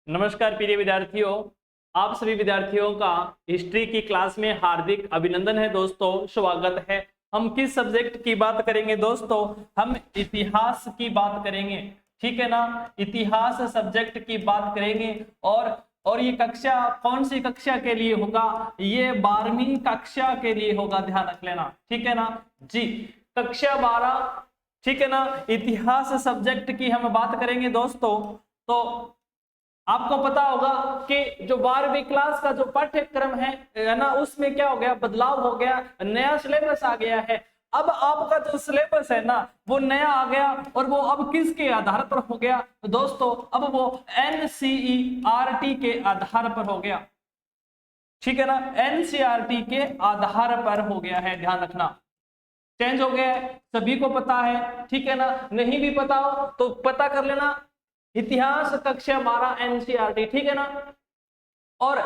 नमस्कार प्रिय विद्यार्थियों, आप सभी विद्यार्थियों का हिस्ट्री की क्लास में हार्दिक अभिनंदन है। दोस्तों स्वागत है। हम किस सब्जेक्ट की बात करेंगे दोस्तों? हम इतिहास की बात करेंगे, ठीक है ना। इतिहास सब्जेक्ट की बात करेंगे और ये कक्षा कौन सी कक्षा के लिए होगा? ये 12वीं कक्षा के लिए होगा, ध्यान रख लेना, ठीक है ना जी। कक्षा 12, ठीक है ना। इतिहास सब्जेक्ट की हम बात करेंगे दोस्तों। तो आपको पता होगा कि जो 12वीं क्लास का जो पाठ्यक्रम है ना, उसमें क्या हो गया, बदलाव हो गया, नया सिलेबस आ गया है। अब आपका जो सिलेबस है ना वो नया आ गया, और वो अब किसके आधार पर हो गया दोस्तों? अब वो एनसीईआरटी के आधार पर हो गया, ठीक है ना। एनसीईआरटी के आधार पर हो गया है, ध्यान रखना। चेंज हो गया है, सभी को पता है, ठीक है ना। नहीं भी पता हो तो पता कर लेना, इतिहास कक्षा 12 एनसीईआरटी, ठीक है ना। और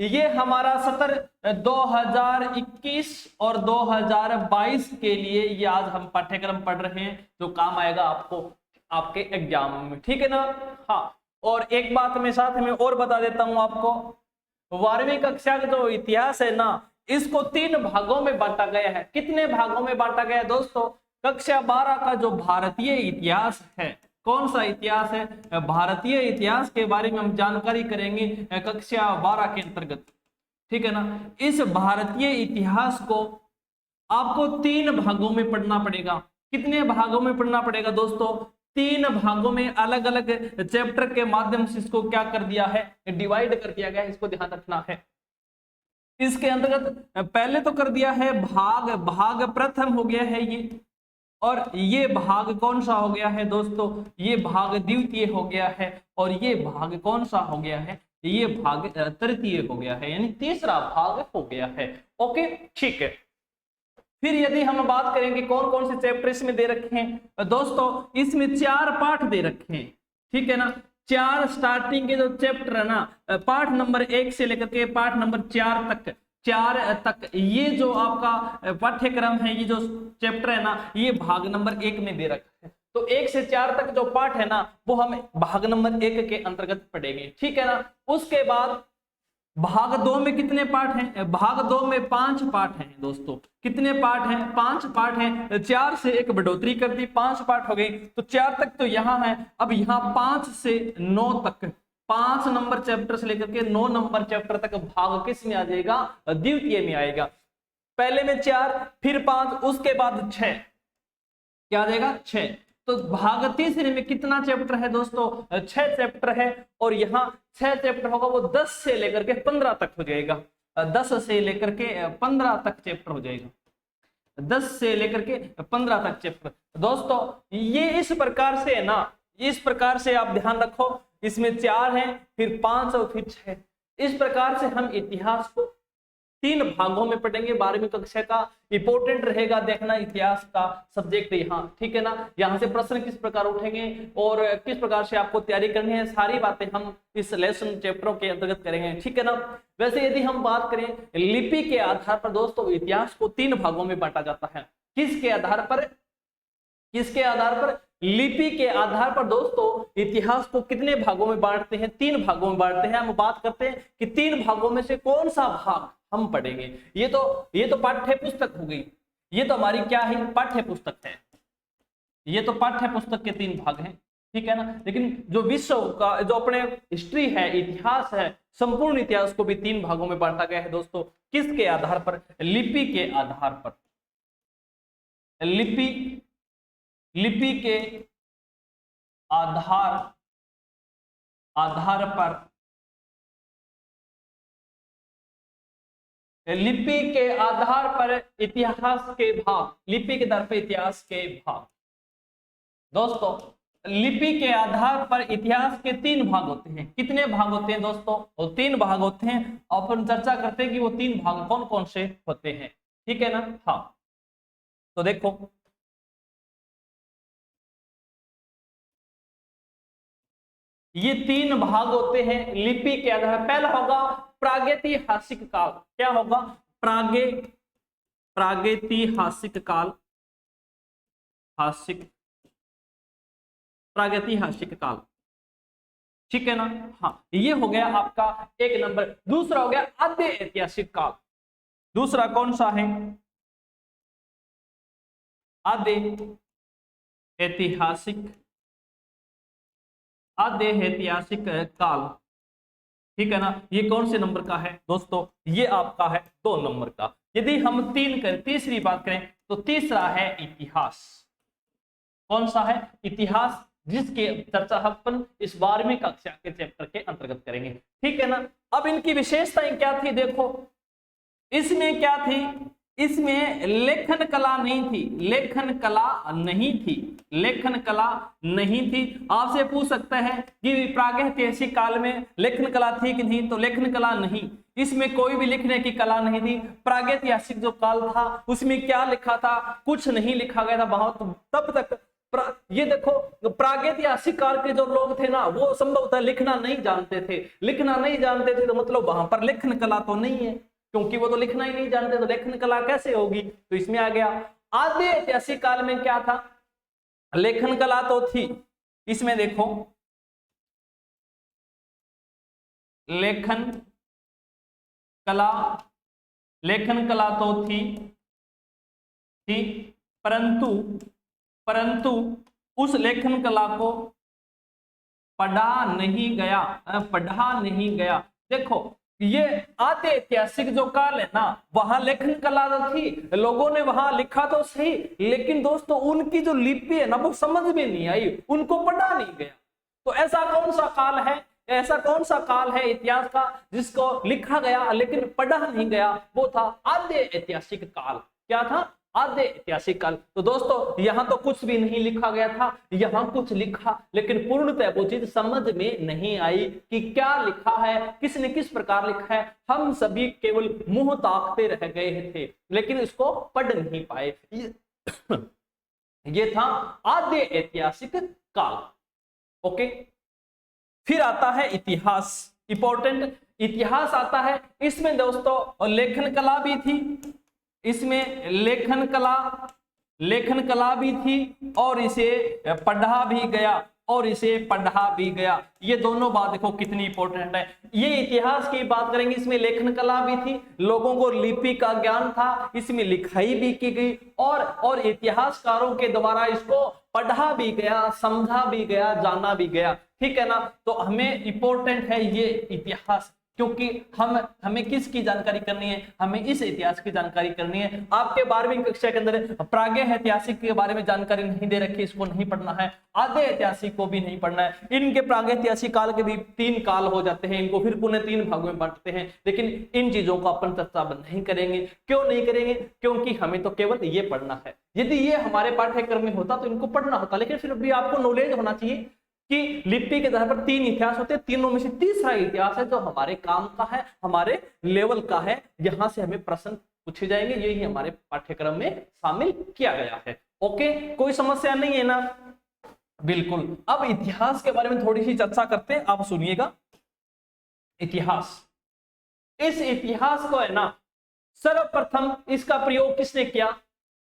ये हमारा सत्र 2021 और 2022 के लिए ये आज हम पाठ्यक्रम पढ़ रहे हैं, जो काम आएगा आपको आपके एग्जाम में, ठीक है ना। हाँ, और एक बात मैं साथ में और बता देता हूं आपको, 12वीं कक्षा का जो इतिहास है ना, इसको 3 भागों में बांटा गया है। कितने भागों में बांटा गया है दोस्तों? कक्षा 12 का जो भारतीय इतिहास है, कौन सा इतिहास है? भारतीय इतिहास के बारे में हम जानकारी करेंगे कक्षा 12 के अंतर्गत, ठीक है ना। इस भारतीय इतिहास को आपको 3 भागों में पढ़ना पड़ेगा। कितने भागों में पढ़ना पड़ेगा दोस्तों? 3 भागों में, अलग अलग चैप्टर के माध्यम से इसको क्या कर दिया है, डिवाइड कर दिया गया है, इसको ध्यान रखना है। इसके अंतर्गत पहले तो कर दिया है भाग प्रथम हो गया है ये, और ये भाग कौन सा हो गया है दोस्तों? ये भाग द्वितीय हो गया है, और ये भाग कौन सा हो गया है? ये भाग तृतीय हो गया है, यानी तीसरा भाग हो गया है। ओके, ठीक है। फिर यदि हम बात करेंगे कौन कौन से चैप्टर इसमें दे रखे हैं दोस्तों, इसमें 4 पाठ दे रखे हैं, ठीक है ना। 4 स्टार्टिंग के जो चैप्टर है ना, पाठ नंबर 1 से लेकर के पाठ नंबर 4 तक ये जो आपका पाठ्यक्रम है, ये जो चैप्टर है ना, ये भाग नंबर 1 में दे रखा है। तो 1 से 4 तक जो पाठ है ना, वो हम भाग नंबर 1 के अंतर्गत पढ़ेंगे, ठीक है ना। उसके बाद भाग 2 में कितने पाठ हैं? भाग 2 में 5 पाठ हैं दोस्तों। कितने पाठ हैं? 5 पाठ हैं। 4 से 1 बढ़ोतरी कर दी, 5 पाठ हो गई, तो 4 तक तो यहाँ है। अब यहाँ 5 से 9 तक, 5 नंबर चैप्टर से लेकर के 9 नंबर चैप्टर तक भाग किस में आ जाएगा? द्वितीय में आएगा। पहले में 4, फिर 5, उसके बाद 6, क्या आ जाएगा? 6। तो भाग तीसरे में कितना चैप्टर है दोस्तों? 6 चैप्टर है, और यहाँ 6 चैप्टर होगा, वो 10 से लेकर के 15 तक हो जाएगा। 10 से लेकर के 15 तक चैप्टर हो जाएगा, 10 से लेकर के 15 तक चैप्टर दोस्तों। ये इस प्रकार से है ना, इस प्रकार से आप ध्यान रखो, इसमें 4 है, फिर 5 और फिर 6। इस प्रकार से हम इतिहास को 3 भागों में पढ़ेंगे। 12वीं कक्षा का इंपोर्टेंट रहेगा देखना इतिहास का सब्जेक्ट यहाँ, ठीक है ना। यहाँ से प्रश्न किस प्रकार उठेंगे और किस प्रकार से आपको तैयारी करनी है, सारी बातें हम इस लेसन चैप्टरों के अंतर्गत करेंगे, ठीक है ना। वैसे यदि हम बात करें लिपि के आधार पर दोस्तों, इतिहास को 3 भागों में बांटा जाता है। किसके आधार पर? किसके आधार पर? लिपि के आधार पर दोस्तों इतिहास को कितने भागों में बांटते हैं? 3 भागों में बांटते हैं। हम बात करते हैं कि 3 भागों में से कौन सा भाग हम पढ़ेंगे। ये तो पाठ्य पुस्तक हो गई, ये तो हमारी क्या है? पाठ्य पुस्तक है। ये तो पाठ्य पुस्तक के 3 भाग हैं, ठीक है ना। लेकिन जो विश्व का जो अपने हिस्ट्री है, इतिहास है, संपूर्ण इतिहास को भी 3 भागों में बांटा गया है दोस्तों। किसके आधार पर? लिपि के आधार पर। लिपि के आधार पर, लिपि के आधार पर इतिहास के भाग, लिपि के आधार पर इतिहास के भाग दोस्तों। लिपि के आधार पर इतिहास के 3 भाग होते हैं। कितने भाग होते हैं दोस्तों? वो 3 भाग होते हैं। अपन चर्चा करते हैं कि वो 3 भाग कौन कौन से होते हैं, ठीक है ना। हाँ, तो देखो, ये 3 भाग होते हैं लिपि के आधार। पहला होगा प्रागैतिहासिक काल। क्या होगा? प्रागैतिहासिक काल, प्रागैतिहासिक काल, ठीक है ना। हाँ, ये हो गया आपका 1 नंबर। दूसरा हो गया आद्य ऐतिहासिक काल। दूसरा कौन सा है? आद्य ऐतिहासिक काल। ठीक है ना। ये कौन से नंबर का है दोस्तों? ये आपका है 2 नंबर का। यदि हम तीसरी बात करें तो तीसरा है इतिहास। कौन सा है? इतिहास, जिसके चर्चा अपन इस 12वीं कक्षा के चैप्टर के अंतर्गत करेंगे। ठीक है ना। अब इनकी विशेषताएं क्या थी देखो, इसमें क्या थी? इसमें लेखन कला नहीं थी, लेखन कला नहीं थी। आपसे पूछ सकते हैं कि प्रागैतिहासिक काल में लेखन कला थी कि नहीं, तो लेखन कला नहीं, इसमें कोई भी लिखने की कला नहीं थी। प्रागैतिहासिक जो काल था उसमें क्या लिखा था? कुछ नहीं लिखा गया था बहुत तब तक। ये देखो, प्रागैतिहासिक काल के जो लोग थे ना, वो संभवतः लिखना नहीं जानते थे, तो मतलब वहां पर लेखन कला तो नहीं है, क्योंकि वो तो लिखना ही नहीं जानते, तो लेखन कला कैसे होगी? तो इसमें आ गया। आद्य ऐतिहासिक काल में क्या था? लेखन कला तो थी। इसमें देखो, लेखन कला तो थी, परंतु उस लेखन कला को पढ़ा नहीं गया। देखो, ये आद्य ऐतिहासिक जो काल है ना, वहां लेखन कला तो थी, लोगों ने वहां लिखा तो सही, लेकिन दोस्तों उनकी जो लिपि है ना, वो समझ में नहीं आई, उनको पढ़ा नहीं गया। तो ऐसा कौन सा काल है इतिहास का जिसको लिखा गया लेकिन पढ़ा नहीं गया? वो था आद्य ऐतिहासिक काल। क्या था? आद्य ऐतिहासिक काल। तो दोस्तों यहाँ तो कुछ भी नहीं लिखा गया था, यहाँ कुछ लिखा, लेकिन पूर्णतः वो चीज समझ में नहीं आई कि क्या लिखा है, किसने किस प्रकार लिखा है। हम सभी केवल मुंह ताकते रह गए थे, लेकिन इसको पढ़ नहीं पाए। ये था आद्य ऐतिहासिक काल। ओके, फिर आता है इतिहास। इंपॉर्टेंट इतिहास आता है। इसमें दोस्तों लेखन कला भी थी, इसमें लेखन कला भी थी, और इसे पढ़ा भी गया। ये दोनों बात देखो कितनी इंपॉर्टेंट है। ये इतिहास की बात करेंगे, इसमें लेखन कला भी थी, लोगों को लिपि का ज्ञान था, इसमें लिखाई भी की गई, और इतिहासकारों के द्वारा इसको पढ़ा भी गया, समझा भी गया, जाना भी गया। ठीक है ना। तो हमें इंपॉर्टेंट है ये इतिहास, क्योंकि हमें किसकी जानकारी करनी है? हमें इस इतिहास की जानकारी करनी है। आपके 12वीं कक्षा के अंदर प्रागैतिहासिक के बारे में जानकारी नहीं दे रखी, इसको नहीं पढ़ना है। आद्य ऐतिहासिक को भी नहीं पढ़ना है। इनके प्रागैतिहासिक काल के भी 3 काल हो जाते हैं, इनको फिर पुनः 3 भागों में बांटते हैं, लेकिन इन चीजों को अपन चर्चा नहीं करेंगे। क्यों नहीं करेंगे? क्योंकि हमें तो केवल ये पढ़ना है। यदि ये हमारे पाठ्यक्रम में होता तो इनको पढ़ना होता, लेकिन फिर भी आपको नॉलेज होना चाहिए कि लिपि के आधार पर 3 इतिहास होते हैं, तीनों में से तीसरा इतिहास है जो हमारे काम का है, हमारे लेवल का है, यहां से हमें प्रश्न पूछे जाएंगे। यही हमारे पाठ्यक्रम में शामिल किया गया है। ओके, कोई समस्या नहीं है ना? बिल्कुल। अब इतिहास के बारे में थोड़ी सी चर्चा करते हैं, आप सुनिएगा। इतिहास, इस इतिहास को है ना, सर्वप्रथम इसका प्रयोग किसने किया?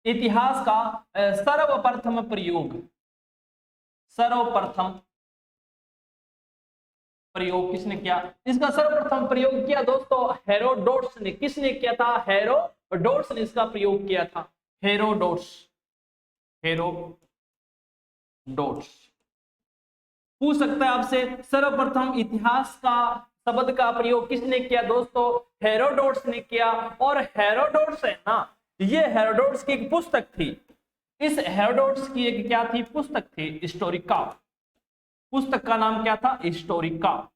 इतिहास का सर्वप्रथम प्रयोग किसने किया? इसका सर्वप्रथम प्रयोग किया दोस्तों हेरोडोट्स ने। किसने किया था? हेरोडोट्स ने इसका प्रयोग किया था। हेरोडोट्स पूछ सकता है आपसे, सर्वप्रथम इतिहास का शब्द का प्रयोग किसने किया? दोस्तों हेरोडोट्स ने किया। और हेरोडोट्स है ना, ये हेरोडोट्स की एक पुस्तक थी। इस हेरोडोट्स की एक क्या थी? पुस्तक थी, हिस्टोरिका। पुस्तक का नाम क्या था? हिस्टोरिका।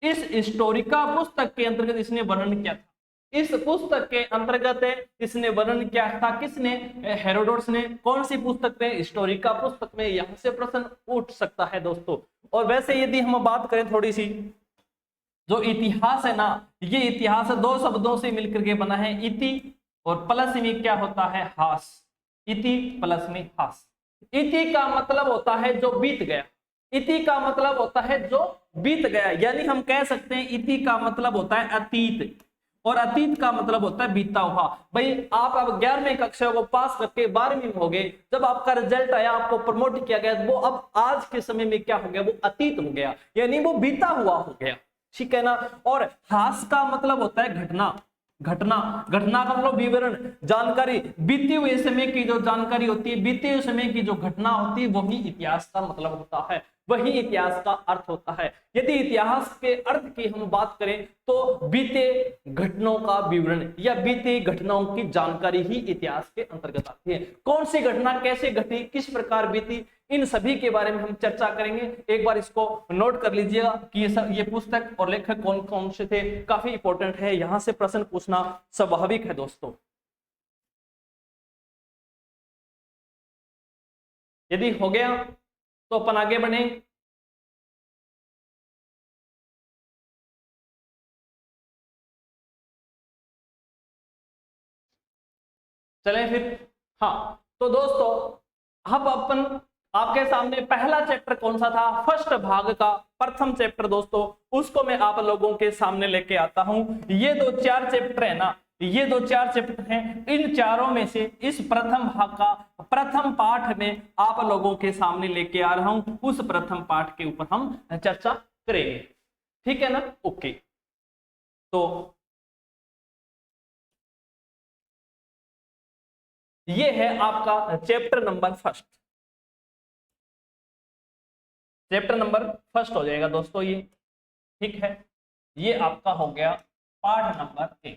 इस हिस्टोरिका पुस्तक के अंतर्गत इसने वर्णन किया था। इस पुस्तक के अंतर्गत इसने वर्णन किया था। किसने? हेरोडोट्स ने। कौन सी पुस्तक में? हिस्टोरिका पुस्तक में। यहां से प्रश्न उठ सकता है दोस्तों। और वैसे यदि हम बात करें थोड़ी सी, जो इतिहास है ना, ये इतिहास 2 शब्दों से मिलकर के बना है, इति और प्लस में क्या होता है? हास। इति प्लस में हास। इति का मतलब होता है जो बीत गया। इति का मतलब होता है जो बीत गया, यानी हम कह सकते हैं इति का मतलब होता है अतीत। और अतीत का मतलब होता है बीता हुआ। भाई आप अब 11वीं कक्षा को पास करके 12वीं में हो गए, जब आपका रिजल्ट आया, आपको प्रमोट किया गया, वो अब आज के समय में क्या हो गया, वो अतीत हो गया, यानी वो बीता हुआ हो गया, ठीक है ना। और हास का मतलब होता है घटना, घटना, घटना का मतलब विवरण, जानकारी, बीते हुए समय की जो जानकारी होती है, बीते हुए समय की जो घटना होती है, वही इतिहास का मतलब होता है, वही इतिहास का अर्थ होता है। यदि इतिहास के अर्थ की हम बात करें तो बीते घटनाओं का विवरण या बीते घटनाओं की जानकारी ही इतिहास के अंतर्गत आती है। कौन सी घटना कैसे घटी, किस प्रकार बीती, इन सभी के बारे में हम चर्चा करेंगे। एक बार इसको नोट कर लीजिएगा कि ये पुस्तक और लेखक कौन कौन से थे, काफी इंपॉर्टेंट है, यहां से प्रश्न पूछना स्वाभाविक है दोस्तों। यदि हो गया तो अपन आगे बढ़े। चलें फिर। हाँ तो दोस्तों अब अपन आपके सामने पहला चैप्टर कौन सा था, फर्स्ट भाग का प्रथम चैप्टर दोस्तों, उसको मैं आप लोगों के सामने लेके आता हूं। ये दो चार चैप्टर है ना, ये दो चार चैप्टर हैं, इन चारों में से इस प्रथम भाग का प्रथम पाठ में आप लोगों के सामने लेके आ रहा हूं, उस प्रथम पाठ के ऊपर हम चर्चा करेंगे, ठीक है ना। ओके, तो ये है आपका chapter number first, chapter number first हो जाएगा दोस्तों ये, ठीक है। ये आपका हो गया पाठ नंबर 1,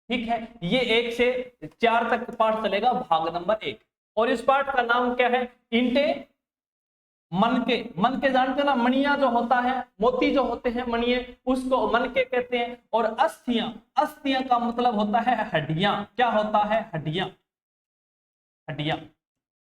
ठीक है। ये 1 से 4 तक पाठ चलेगा, भाग नंबर 1। और इस पाठ का नाम क्या है, इंटे मन के। मन के जानते ना, मणिया जो होता है, मोती जो होते हैं मणिये, उसको मन के कहते हैं। और अस्थियां, अस्थियां का मतलब होता है हड्डियां। क्या होता है, हड्डियां, हड्डियां,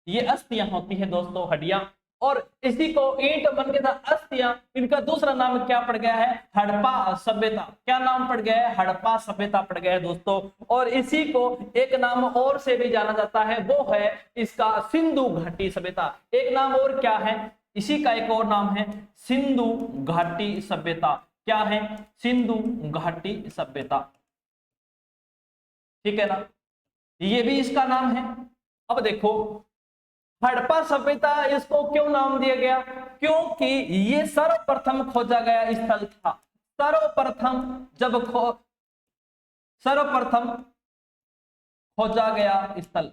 ये अस्थियां होती है दोस्तों, हड्डियां। और इसी को ईंट मन के था अस्थियां, इनका दूसरा नाम क्या पड़ गया है, हड़प्पा सभ्यता। क्या नाम पड़ गया है, हड़प्पा सभ्यता पड़ गया है दोस्तों। और इसी को एक नाम और से भी जाना जाता है, वो है इसका सिंधु घाटी सभ्यता। एक नाम और क्या है, इसी का एक और नाम है सिंधु घाटी सभ्यता। क्या है, सिंधु घाटी सभ्यता, ठीक है ना, ये भी इसका नाम है। अब देखो हड़प्पा सभ्यता, इसको क्यों नाम दिया गया, क्योंकि ये सर्वप्रथम खोजा गया स्थल था। सर्वप्रथम जब सर्वप्रथम खोजा गया स्थल,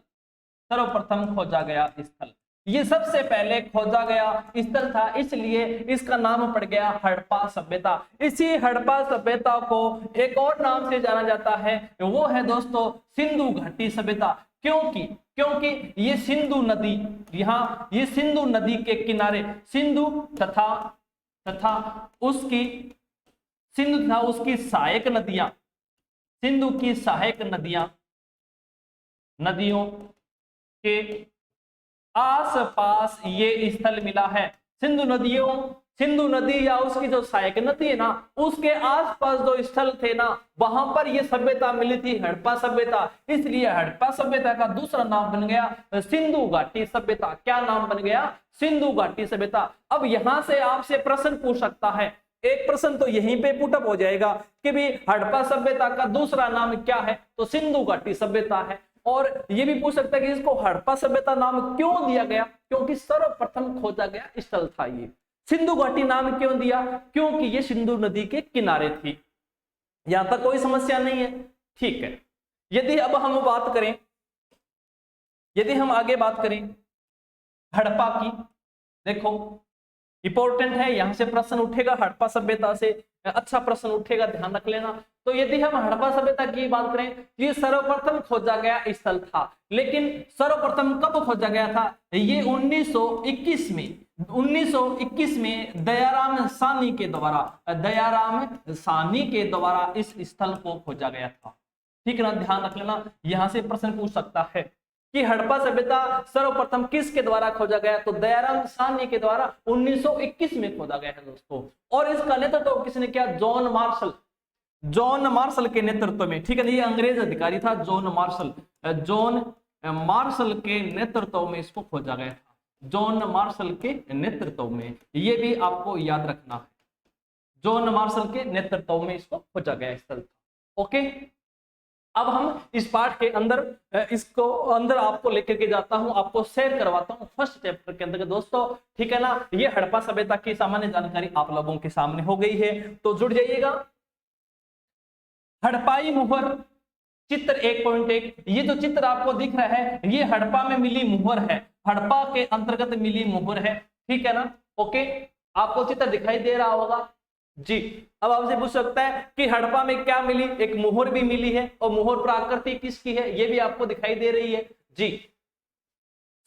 सर्वप्रथम खोजा गया स्थल, ये सबसे पहले खोजा गया स्थल था, इसलिए इसका नाम पड़ गया हड़प्पा सभ्यता। इसी हड़प्पा सभ्यता को एक और नाम से जाना जाता है, वो है दोस्तों सिंधु घाटी सभ्यता। क्योंकि क्योंकि ये सिंधु नदी, यहाँ ये सिंधु नदी के किनारे सिंधु तथा उसकी सिंधु तथा उसकी सहायक नदियां, सिंधु की सहायक नदियों के आसपास ये स्थल मिला है। सिंधु नदी या उसकी जो सहायक नदी है ना, उसके आसपास जो स्थल थे ना, वहां पर ये सभ्यता मिली थी, हड़प्पा सभ्यता। इसलिए हड़प्पा सभ्यता का दूसरा नाम बन गया सिंधु घाटी सभ्यता। क्या नाम बन गया, सिंधु घाटी सभ्यता। अब यहां से आपसे प्रश्न पूछ सकता है, एक प्रश्न तो यहीं पे पुटअप हो जाएगा कि भी हड़प्पा सभ्यता का दूसरा नाम क्या है, तो सिंधु घाटी सभ्यता है। और ये भी पूछ सकता है कि इसको हड़प्पा सभ्यता नाम क्यों दिया गया, क्योंकि सर्वप्रथम खोजा गया स्थल था ये। सिंधु घाटी नाम क्यों दिया, क्योंकि ये सिंधु नदी के किनारे थी। यहां तक कोई समस्या नहीं है, ठीक है। यदि अब हम बात करें, यदि हम आगे बात करें हड़प्पा की, देखो इंपॉर्टेंट है, यहां से प्रश्न उठेगा, हड़प्पा सभ्यता से अच्छा प्रश्न उठेगा, ध्यान रख लेना। तो यदि हम हड़प्पा सभ्यता की बात करें, ये सर्वप्रथम खोजा गया स्थल था। लेकिन सर्वप्रथम कब खोजा गया था, ये 1921 में, 1921 में दयाराम साहनी के द्वारा, दयाराम साहनी के द्वारा इस स्थल को खोजा गया था, ठीक है ना, ध्यान रख लेना। यहां से प्रश्न पूछ सकता है कि हड़प्पा सभ्यता सर्वप्रथम किसके द्वारा खोजा गया, तो दयाराम साहनी के द्वारा 1921 में खोजा गया है दोस्तों। और इसका नेतृत्व किसने किया, जॉन मार्शल, जॉन मार्शल के नेतृत्व में, ठीक है ना, ये अंग्रेज अधिकारी था जॉन मार्शल, जॉन मार्शल के नेतृत्व में इसको खोजा गया था, जॉन मार्शल के नेतृत्व में। ये भी आपको याद रखना है, जॉन मार्शल के नेतृत्व में इसको खोजा गया स्थल था। ओके, अब हम इस पार्ट के अंदर इसको अंदर आपको लेकर के जाता हूं, आपको शेयर करवाता हूं फर्स्ट चैप्टर के अंदर दोस्तों, ठीक है ना। ये हड़प्पा सभ्यता की सामान्य जानकारी आप लोगों के सामने हो गई है, तो जुड़ जाइएगा। हड़प्पाई मुहर चित्र 1.1, ये जो चित्र आपको दिख रहा है ये हड़प्पा में मिली मुहर है, हड़प्पा के अंतर्गत मिली मुहर है, ठीक है ना। ओके, आपको चित्र दिखाई दे रहा होगा जी। अब आपसे पूछ सकता है कि हड़प्पा में क्या मिली, एक मुहर भी मिली है, और मुहर प्राकृति किसकी है ये भी आपको दिखाई दे रही है जी।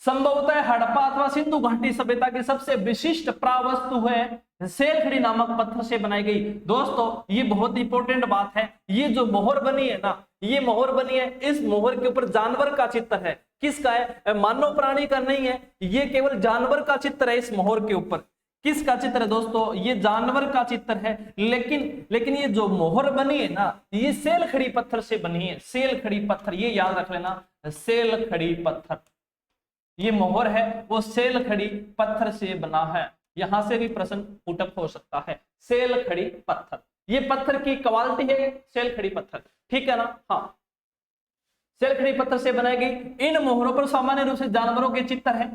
संभवतः हड़प्पा अथवा सिंधु घाटी सभ्यता की सबसे विशिष्ट प्रावस्तु है सेलखड़ी नामक पत्थर से बनाई गई। दोस्तों ये बहुत इंपॉर्टेंट बात है, ये जो मोहर बनी है ना, ये मोहर बनी है, इस मोहर के ऊपर जानवर का चित्र है। किसका है? मानव प्राणी का नहीं है, ये केवल जानवर का चित्र है। इस मोहर के ऊपर किसका चित्र है दोस्तों? ये जानवर का चित्र है। लेकिन ये जो मोहर बनी है ना, ये सेलखड़ी पत्थर से बनी है। सेलखड़ी पत्थर, ये याद रख लेना, सेलखड़ी पत्थर, ये मोहर है वो सेलखड़ी पत्थर से बना है। यहां से भी प्रश्न पुटअप हो सकता है। सेलखड़ी पत्थर, ये पत्थर की क्वालिटी है सेलखड़ी पत्थर, ठीक है ना। हाँ, सेलखड़ी पत्थर से बनाई गई। इन मोहरों पर सामान्य रूप से जानवरों के चित्र है।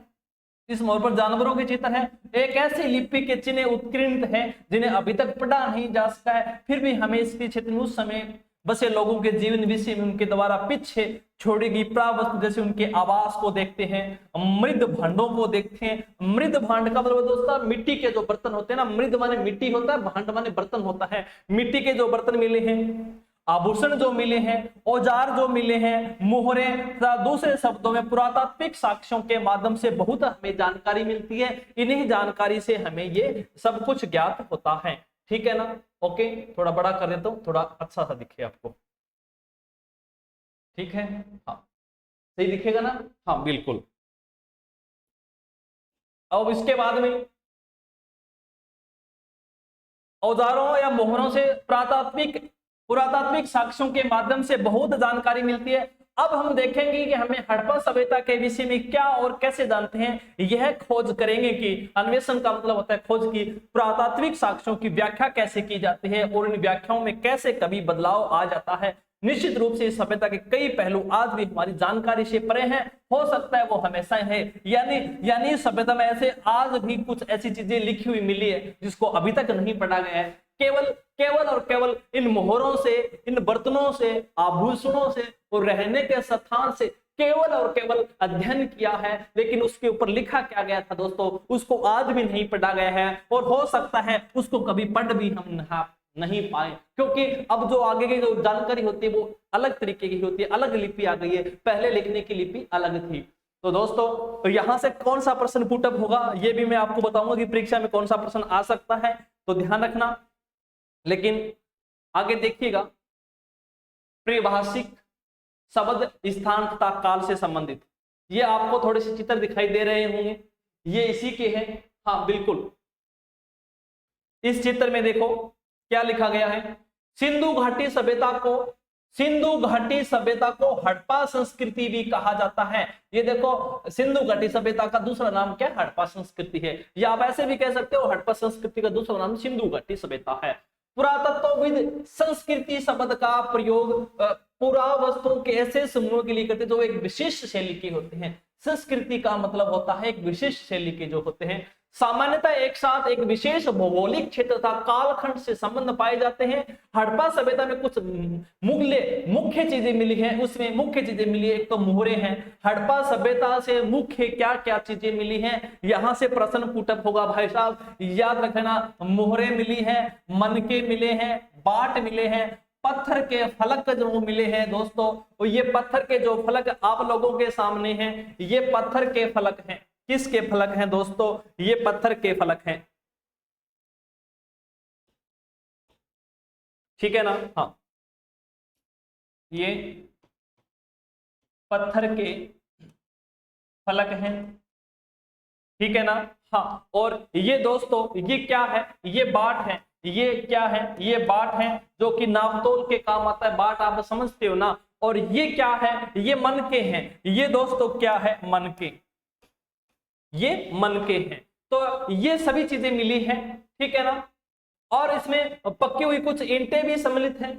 इस मोहर पर जानवरों के चित्र है। एक ऐसी लिपि के चिन्ह उत्कीर्णित है जिन्हें अभी तक पढ़ा नहीं जा सका है, फिर भी हमें इसके क्षेत्र में उस समय बसे लोगों के जीवन विषय में उनके द्वारा पीछे छोड़ी गई प्रावस्तु, जैसे उनके आवास को देखते हैं, मृद भांडों को देखते हैं। मृद भांड का मतलब दोस्तों मिट्टी के जो बर्तन होते हैं ना, मृद माने मिट्टी होता है, भांड माने बर्तन होता है। मिट्टी के जो बर्तन मिले हैं, आभूषण जो मिले हैं, औजार जो मिले हैं, मोहरे, दूसरे शब्दों में पुरातात्विक साक्ष्यों के माध्यम से बहुत हमें जानकारी मिलती है। इन्हीं जानकारी से हमें ये सब कुछ ज्ञात होता है, ठीक है ना। ओके, थोड़ा बड़ा कर देता हूं, थोड़ा अच्छा सा दिखे आपको, ठीक है। हाँ, सही दिखेगा ना? हाँ बिल्कुल। अब इसके बाद में औजारों या मोहरों से पुरातात्विक साक्ष्यों के माध्यम से बहुत जानकारी मिलती है। अब हम देखेंगे कि हमें हड़प्पा सभ्यता के विषय में क्या और कैसे जानते हैं, यह खोज करेंगे कि अन्वेषण का मतलब होता है खोज की। पुरातात्विक साक्ष्यों की व्याख्या कैसे की जाती है और इन व्याख्याओं में कैसे कभी बदलाव आ जाता है। निश्चित रूप से इस सभ्यता के कई पहलू आज भी हमारी जानकारी से परे हैं, हो सकता है वो हमेशा है। यानी सभ्यता में ऐसे आज भी कुछ ऐसी चीजें लिखी हुई मिली है जिसको अभी तक नहीं पढ़ा गया है। केवल इन मोहरों से, इन बर्तनों से, आभूषणों से और रहने के स्थान से केवल अध्ययन किया है, लेकिन उसके ऊपर लिखा क्या गया था दोस्तों, उसको आज भी नहीं पढ़ा गया है। और हो सकता है उसको कभी पढ़ भी हम नहीं पाए, क्योंकि अब जो आगे की जो जानकारी होती है वो अलग तरीके की होती है, अलग लिपि आ गई है, पहले लिखने की लिपि अलग थी। तो दोस्तों यहां से कौन सा प्रश्न पुटअप होगा ये भी मैं आपको बताऊंगा कि परीक्षा में कौन सा प्रश्न आ सकता है, तो ध्यान रखना। लेकिन आगे देखिएगा, परिभाषिक शब्द स्थान तथा काल से संबंधित, ये आपको थोड़े से चित्र दिखाई दे रहे होंगे, ये इसी के हैं। हाँ बिल्कुल, इस चित्र में देखो क्या लिखा गया है। सिंधु घाटी सभ्यता को हड़प्पा संस्कृति भी कहा जाता है। ये देखो, सिंधु घाटी सभ्यता का दूसरा नाम क्या है? हड़प्पा संस्कृति है, या आप ऐसे भी कह सकते हो हड़प्पा संस्कृति का दूसरा नाम सिंधु घाटी सभ्यता है। पुरातत्वविद संस्कृति शब्द का प्रयोग पुरावस्तुओं के ऐसे समूह के लिए करते जो एक विशिष्ट शैली के होते हैं। संस्कृति का मतलब होता है एक विशिष्ट शैली के जो होते हैं, सामान्यतः एक साथ एक विशेष भौगोलिक क्षेत्र तथा कालखंड से संबंध पाए जाते हैं। हड़प्पा सभ्यता में कुछ मुख्य चीजें मिली हैं, उसमें मुख्य चीजें मिली, एक तो मोहरे हैं। हड़प्पा सभ्यता से मुख्य क्या क्या चीजें मिली हैं, यहां से प्रश्न पुटअप होगा भाई साहब, याद रखना। मोहरे मिली हैं, मनके मिले हैं, बाट मिले हैं, पत्थर के फलक जो मिले हैं दोस्तों, और ये पत्थर के जो फलक आप लोगों के सामने हैं, ये पत्थर के फलक हैं। किसके फलक हैं दोस्तों? ये पत्थर के फलक हैं, ठीक है ना। हाँ, ये पत्थर के फलक हैं, ठीक है ना। हाँ, और ये दोस्तों ये क्या है? ये बाट है। ये क्या है? ये बाट है जो कि नापतोल के काम आता है। बाट आप समझते हो ना। और ये क्या है? ये मनके हैं। ये दोस्तों क्या है? मनके, ये मनके हैं। तो ये सभी चीजें मिली हैं, ठीक है ना। और इसमें पक्की हुई कुछ ईंटें भी सम्मिलित हैं,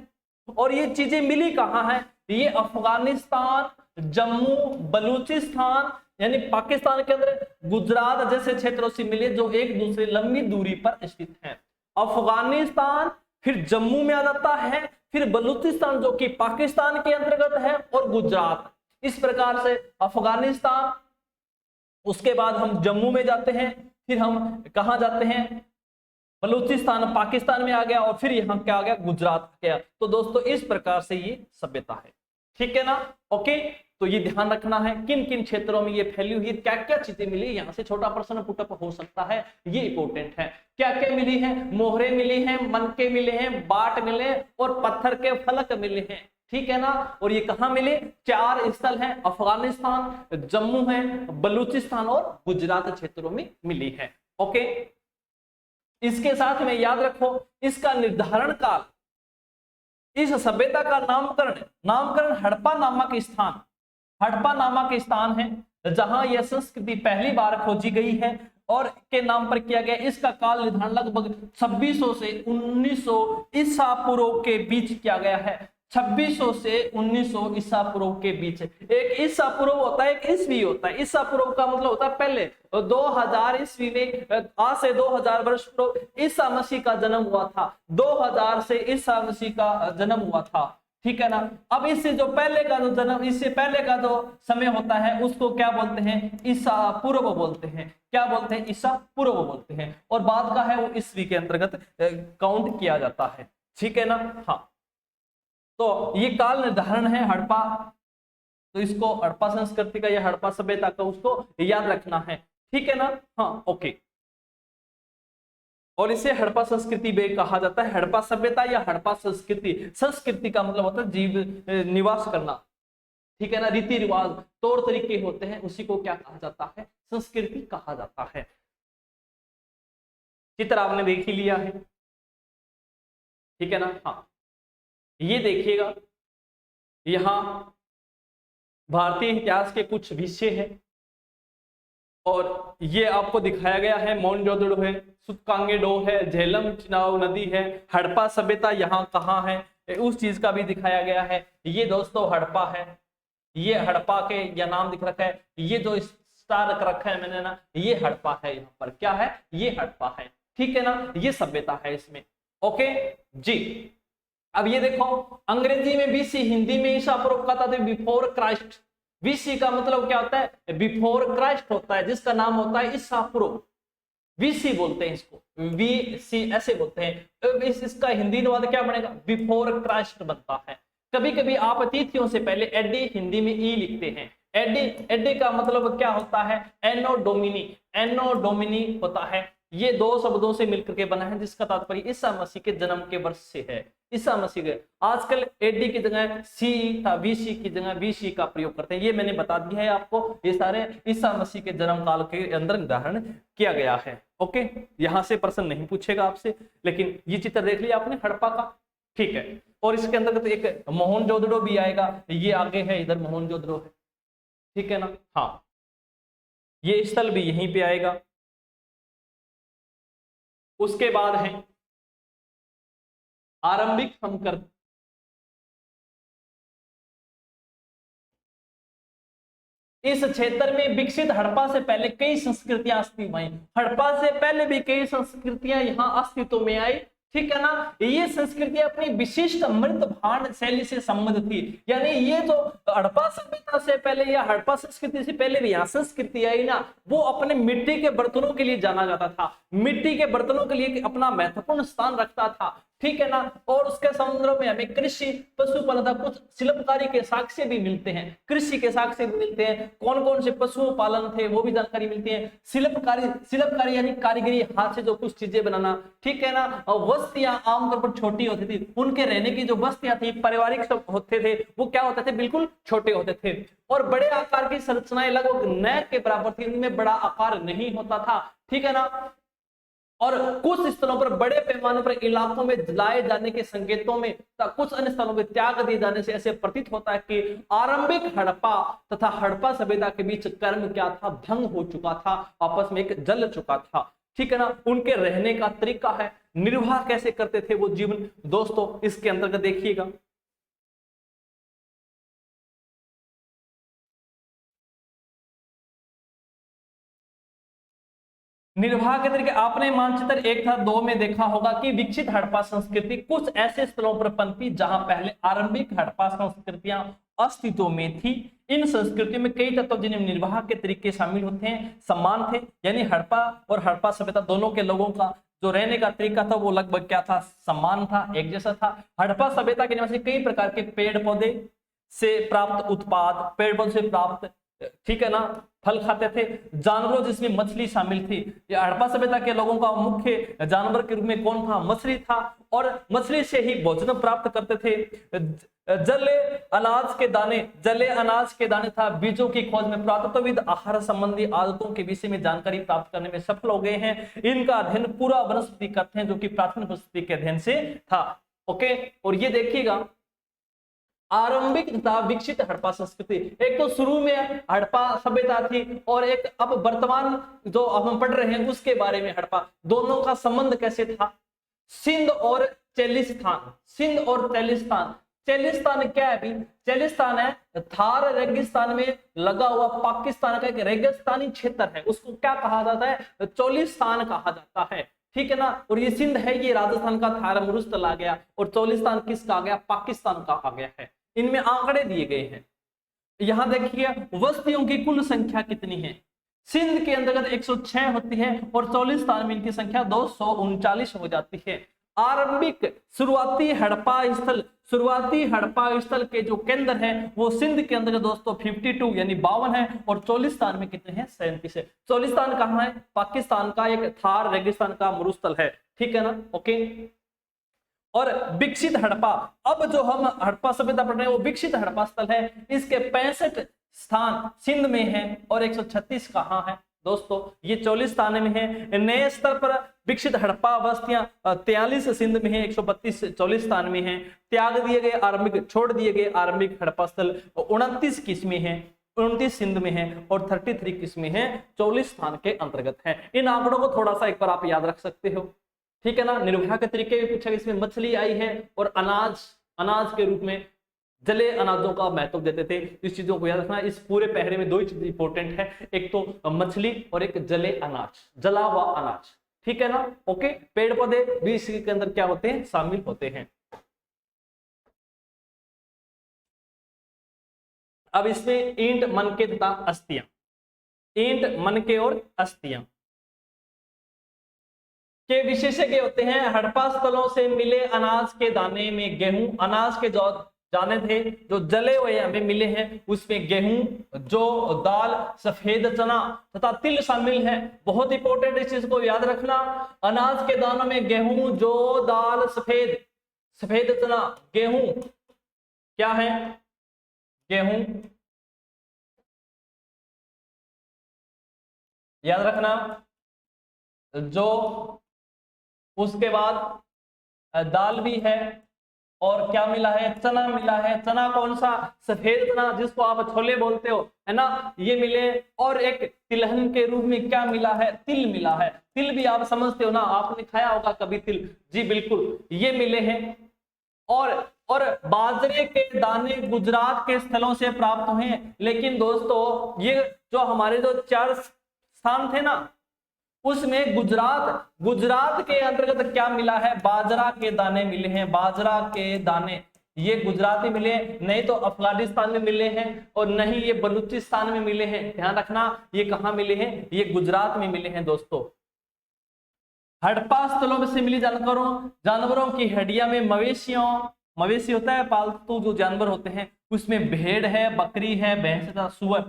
और ये चीजें मिली कहाँ है, ये अफगानिस्तान, जम्मू, बलूचिस्तान यानी पाकिस्तान के अंदर, गुजरात जैसे क्षेत्रों से मिले जो एक दूसरे लंबी दूरी पर स्थित हैं। अफगानिस्तान फिर जम्मू में आ जाता है, फिर बलूचिस्तान जो कि पाकिस्तान के अंतर्गत है, और गुजरात। इस प्रकार से अफगानिस्तान, उसके बाद हम जम्मू में जाते हैं, फिर हम कहां जाते हैं, बलूचिस्तान पाकिस्तान में आ गया, और फिर यहाँ क्या आ गया, गुजरात आ गया। तो दोस्तों इस प्रकार से ये सभ्यता है, ठीक है ना। ओके, तो ये ध्यान रखना है किन किन क्षेत्रों में ये फैली हुई है, क्या क्या चीजें मिली, यहाँ से छोटा प्रश्न पुटअप हो सकता है, ये इंपॉर्टेंट है। क्या क्या मिली है, मोहरे मिली हैं, मनके मिले हैं, बाट मिले और पत्थर के फलक मिले हैं, ठीक है ना। और ये कहाँ मिले, 4 स्थल हैं, अफगानिस्तान, जम्मू है, बलूचिस्तान और गुजरात क्षेत्रों में मिली है। ओके, इसके साथ में याद रखो इसका निर्धारण काल, इस सभ्यता का नामकरण हड़प्पा नामक स्थान, हड़प्पा नामक स्थान है जहां यह संस्कृति पहली बार खोजी गई है और के नाम पर किया गया। इसका काल निर्धारण लगभग 2600 से 1900 ईसा पूर्व के बीच किया गया है। 2600 से 1900 ईसा पूर्व के बीच। एक ईसा पूर्व होता है, एक ईस्वी होता है। ईसा पूर्व का मतलब होता है पहले, 2000 ईस्वी में, आज से 2000 वर्ष पूर्व ईसा मसीह का जन्म हुआ था। 2000 से ईसा मसीह का जन्म हुआ था, ठीक है ना। अब इससे जो पहले का जो जन्म, इससे पहले का जो समय होता है उसको क्या बोलते हैं, ईसा पूर्व बोलते हैं। क्या बोलते हैं, ईसा पूर्व बोलते हैं। और बाद का है वो ईस्वी के अंतर्गत काउंट किया जाता है, ठीक है ना। हाँ, तो ये काल निर्धारण है हड़प्पा, तो इसको हड़प्पा संस्कृति का या हड़प्पा सभ्यता का उसको याद रखना है, ठीक है ना। हाँ, ओके। और इसे हड़प्पा संस्कृति भी कहा जाता है। हड़प्पा सभ्यता या हड़प्पा संस्कृति, संस्कृति का मतलब होता है जीव निवास करना, ठीक है ना। रीति रिवाज, तौर तरीके होते हैं, उसी को क्या कहा जाता है, संस्कृति कहा जाता है। चित्र आपने देख ही लिया है, ठीक है ना। हाँ, ये देखिएगा, यहां भारतीय इतिहास के कुछ विषय है और ये आपको दिखाया गया है। मोहनजोदड़ो है, सुतकांगेडो है, झेलम चिनाब नदी है, हड़प्पा सभ्यता यहाँ कहाँ है उस चीज का भी दिखाया गया है। ये दोस्तों हड़प्पा है, ये हड़प्पा के या नाम दिख रखा है, ये जो स्टार रख रखा है मैंने ना, ये हड़प्पा है। यहाँ पर क्या है, ये हड़प्पा है, ठीक है ना। ये सभ्यता है इसमें, ओके जी। अब ये देखो, अंग्रेजी में बीसी, हिंदी में ईसा पूर्व का था, बिफोर क्राइस्ट। बीसी का मतलब क्या होता है, बिफोर क्राइस्ट होता है, जिसका नाम होता है ईसा पूर्व, बीसी बोलते हैं इसको, बीसी ऐसे बोलते हैं। इसका हिंदी अनुवाद क्या बनेगा, बिफोर क्राइस्ट बनता है। कभी कभी आप तिथियों से पहले एडी, हिंदी में ई लिखते हैं। एडी, एडी का मतलब क्या होता है, एनो डोमिनी, एनो डोमिनी होता है। ये 2 शब्दों से मिलकर के बना है, जिसका तात्पर्य ईसा मसीह के जन्म के वर्ष से है। ईसा मसीह के, आजकल एडी की जगह सी था, बीसी की जगह बीसी का प्रयोग करते हैं। ये मैंने बता दिया है आपको, ये सारे ईसा मसीह के जन्म काल के अंदर निर्धारण किया गया है। ओके, यहां से प्रश्न नहीं पूछेगा आपसे, लेकिन ये चित्र देख लिया आपने हड़प्पा का, ठीक है। और इसके अंतर्गत एक मोहनजोदड़ो भी आएगा, ये आगे है, इधर मोहनजोदड़ो है, ठीक है ना। हाँ, ये स्थल भी यहीं पे आएगा। उसके बाद है आरंभिक संकर, इस क्षेत्र में विकसित हड़प्पा से पहले कई संस्कृतियां अस्तित्व में आई। हड़प्पा से पहले भी कई संस्कृतियां यहाँ अस्तित्व में आई, ठीक है ना। ये संस्कृति अपनी विशिष्ट मृत भांड शैली से संबंधित थी। यानी ये जो हड़प्पा सभ्यता से पहले या हड़प्पा संस्कृति से पहले भी यहाँ संस्कृति आई ना, वो अपने मिट्टी के बर्तनों के लिए जाना जाता था, मिट्टी के बर्तनों के लिए अपना महत्वपूर्ण स्थान रखता था, ठीक है ना। और उसके समुद्रों में हमें कृषि, पशुपालन, कुछ शिल्पकारी के साक्ष्य भी मिलते हैं, कृषि के साक्ष्य भी मिलते हैं, कौन कौन से पशु पालन थे वो भी जानकारी मिलती है। शिल्पकारी यानी कारीगरी, हाथ से जो कुछ चीजें बनाना, ठीक है ना। बस्तियां आमतौर पर छोटी होती थी, उनके रहने की जो बस्तियां थी, पारिवारिक सब होते थे, वो क्या होते थे, बिल्कुल छोटे होते थे। और बड़े आकार की संरचनाएं लगभग न के बराबर थी, इनमें बड़ा आकार नहीं होता था, ठीक है ना। और कुछ स्थलों पर बड़े पैमाने पर इलाकों में जलाए जाने के संकेतों में, कुछ अन्य स्थलों पर त्याग दिए जाने से ऐसे प्रतीत होता है कि आरंभिक हड़प्पा तथा हड़प्पा सभ्यता के बीच कर्म क्या था, भंग हो चुका था, आपस में एक जल चुका था, ठीक है ना। उनके रहने का तरीका है, निर्वाह कैसे करते थे वो जीवन, दोस्तों इसके अंतर्गत देखिएगा। निर्वाह के तरीके आपने मानचित्र 1 था 2 में देखा होगा कि विकसित हड़प्पा संस्कृति कुछ ऐसे स्थलों पर पनपी जहां पहले आरंभिक हड़प्पा संस्कृतियां अस्तित्व में थी। इन संस्कृतियों में कई तत्व जिन्हें निर्वाह के तरीके शामिल होते हैं समान थे, यानी हड़प्पा और हड़प्पा सभ्यता दोनों के लोगों का जो रहने का तरीका था वो लगभग क्या था, समान था, एक जैसा था। हड़प्पा सभ्यता के निवासी कई प्रकार के पेड़ पौधे से प्राप्त उत्पाद, पेड़ पौधे से प्राप्त, ठीक है ना, फल खाते थे। जानवरों जिसमें मछली शामिल थी। ये हड़प्पा सभ्यता के लोगों का मुख्य जानवर के रूप में कौन था, मछली था, और मछली से ही भोजन प्राप्त करते थे। जले अनाज के दाने था। बीजों की खोज में पुरातत्वविद आहार संबंधी आदतों के विषय में जानकारी प्राप्त करने में सफल हो गए हैं। इनका अध्ययन पूरा वनस्पति करते हैं जो कि प्राचीन वनस्पति के अध्ययन से था। ओके, और ये देखिएगा आरंभिक तथा विकसित हड़प्पा संस्कृति, एक तो शुरू में हड़प्पा सभ्यता थी और एक अब वर्तमान जो अब हम पढ़ रहे हैं उसके बारे में हड़प्पा, दोनों का संबंध कैसे था। सिंध और चेलिस्तान क्या है अभी, चेलिस्तान है थार रेगिस्तान में लगा हुआ पाकिस्तान का एक रेगिस्तानी क्षेत्र है, उसको क्या कहा जाता है, चोलिस्तान कहा जाता है, ठीक है ना। और ये सिंध है ये राजस्थान का थार मुरुस्तल आ गया, और चोलिस्तान किसका आ गया, पाकिस्तान का आ गया है। इनमें आंकड़े दिए गए हैं, यहां देखिए वस्तियों की कुल संख्या कितनी है। सिंध के अंतर्गत 106 होती है और चोलिस्तान में इनकी संख्या 239 हो जाती है। आरंभिक शुरुआती हड़प्पा स्थल के जो केंद्र है वो सिंध के अंदर दोस्तों 52 यानी 52 है, और चोलिस्तान में कितने हैं, 37 है। चोलिस्तान कहाँ है, पाकिस्तान का एक थार रेगिस्तान का मरुस्थल है, ठीक है ना। ओके, और विकसित हड़प्पा, अब जो हम हड़प्पा सभ्यता पढ़ रहे हैं वो विकसित हड़प्पा स्थल है। इसके 65 स्थान सिंध में है और 136 कहाँ है दोस्तों, ये चोलिस्तान में है। नए स्तर पर विकसित हड़प्पा बस्तियां 43 सिंध में है, 132 चोलिस्तान में है। त्याग दिए गए आरंभिक, छोड़ दिए गए आरंभिक हड़प्पा स्थल 29 किस्में हैं, 29 सिंध में है और 33 किस्में हैं चोलिस्तान के अंतर्गत है। इन आंकड़ों को थोड़ा सा एक बार आप याद रख सकते हो, ठीक है ना। निर्वाह के तरीके भी पूछा, इसमें मछली आई है और अनाज के रूप में जले अनाजों का महत्व देते थे। इस चीजों को याद रखना, इस पूरे पहरे में 2 चीज इंपॉर्टेंट है, एक तो मछली और एक जले अनाज, जला हुआ अनाज, ठीक है ना। ओके, पेड़ पौधे भी इसके अंदर क्या होते हैं, शामिल होते हैं। अब इसमें ईंट, मनके तथा अस्थियां, ईंट, मनके और अस्थियां के विशेषज्ञ होते हैं। हड़प्पा स्थलों से मिले अनाज के दाने में गेहूं, अनाज के जो दाने थे जो जले हुए हमें मिले हैं उसमें गेहूं, जौ, दाल, सफेद चना तथा तिल शामिल है। बहुत इंपॉर्टेंट इस चीज को याद रखना, अनाज के दानों में गेहूं, जौ, दाल, सफेद चना। गेहूं क्या है, गेहूं याद रखना, जो उसके बाद दाल भी है और क्या मिला है, चना मिला है। चना कौन सा, सफेद चना जिसको आप छोले बोलते हो, है ना, ये मिले। और एक तिलहन के रूप में क्या मिला है, तिल मिला है। तिल भी आप समझते हो ना, आपने खाया होगा कभी तिल, जी बिल्कुल, ये मिले हैं। और बाजरे के दाने गुजरात के स्थलों से प्राप्त हुए। लेकिन दोस्तों ये जो हमारे जो 4 स्थान थे ना, उसमें गुजरात के अंतर्गत क्या मिला है, बाजरा के दाने मिले हैं। बाजरा के दाने ये गुजरात में मिले, नहीं तो अफगानिस्तान में मिले हैं और नहीं ये बलूचिस्तान में मिले हैं। ध्यान रखना, ये कहाँ मिले हैं, ये गुजरात में मिले हैं दोस्तों। हड़प्पा स्थलों में से मिली जानवरों की हड्डियां में मवेशी होता है, पालतू जो जानवर होते हैं, उसमें भेड़ है, बकरी है, भैंस तथा सुअर।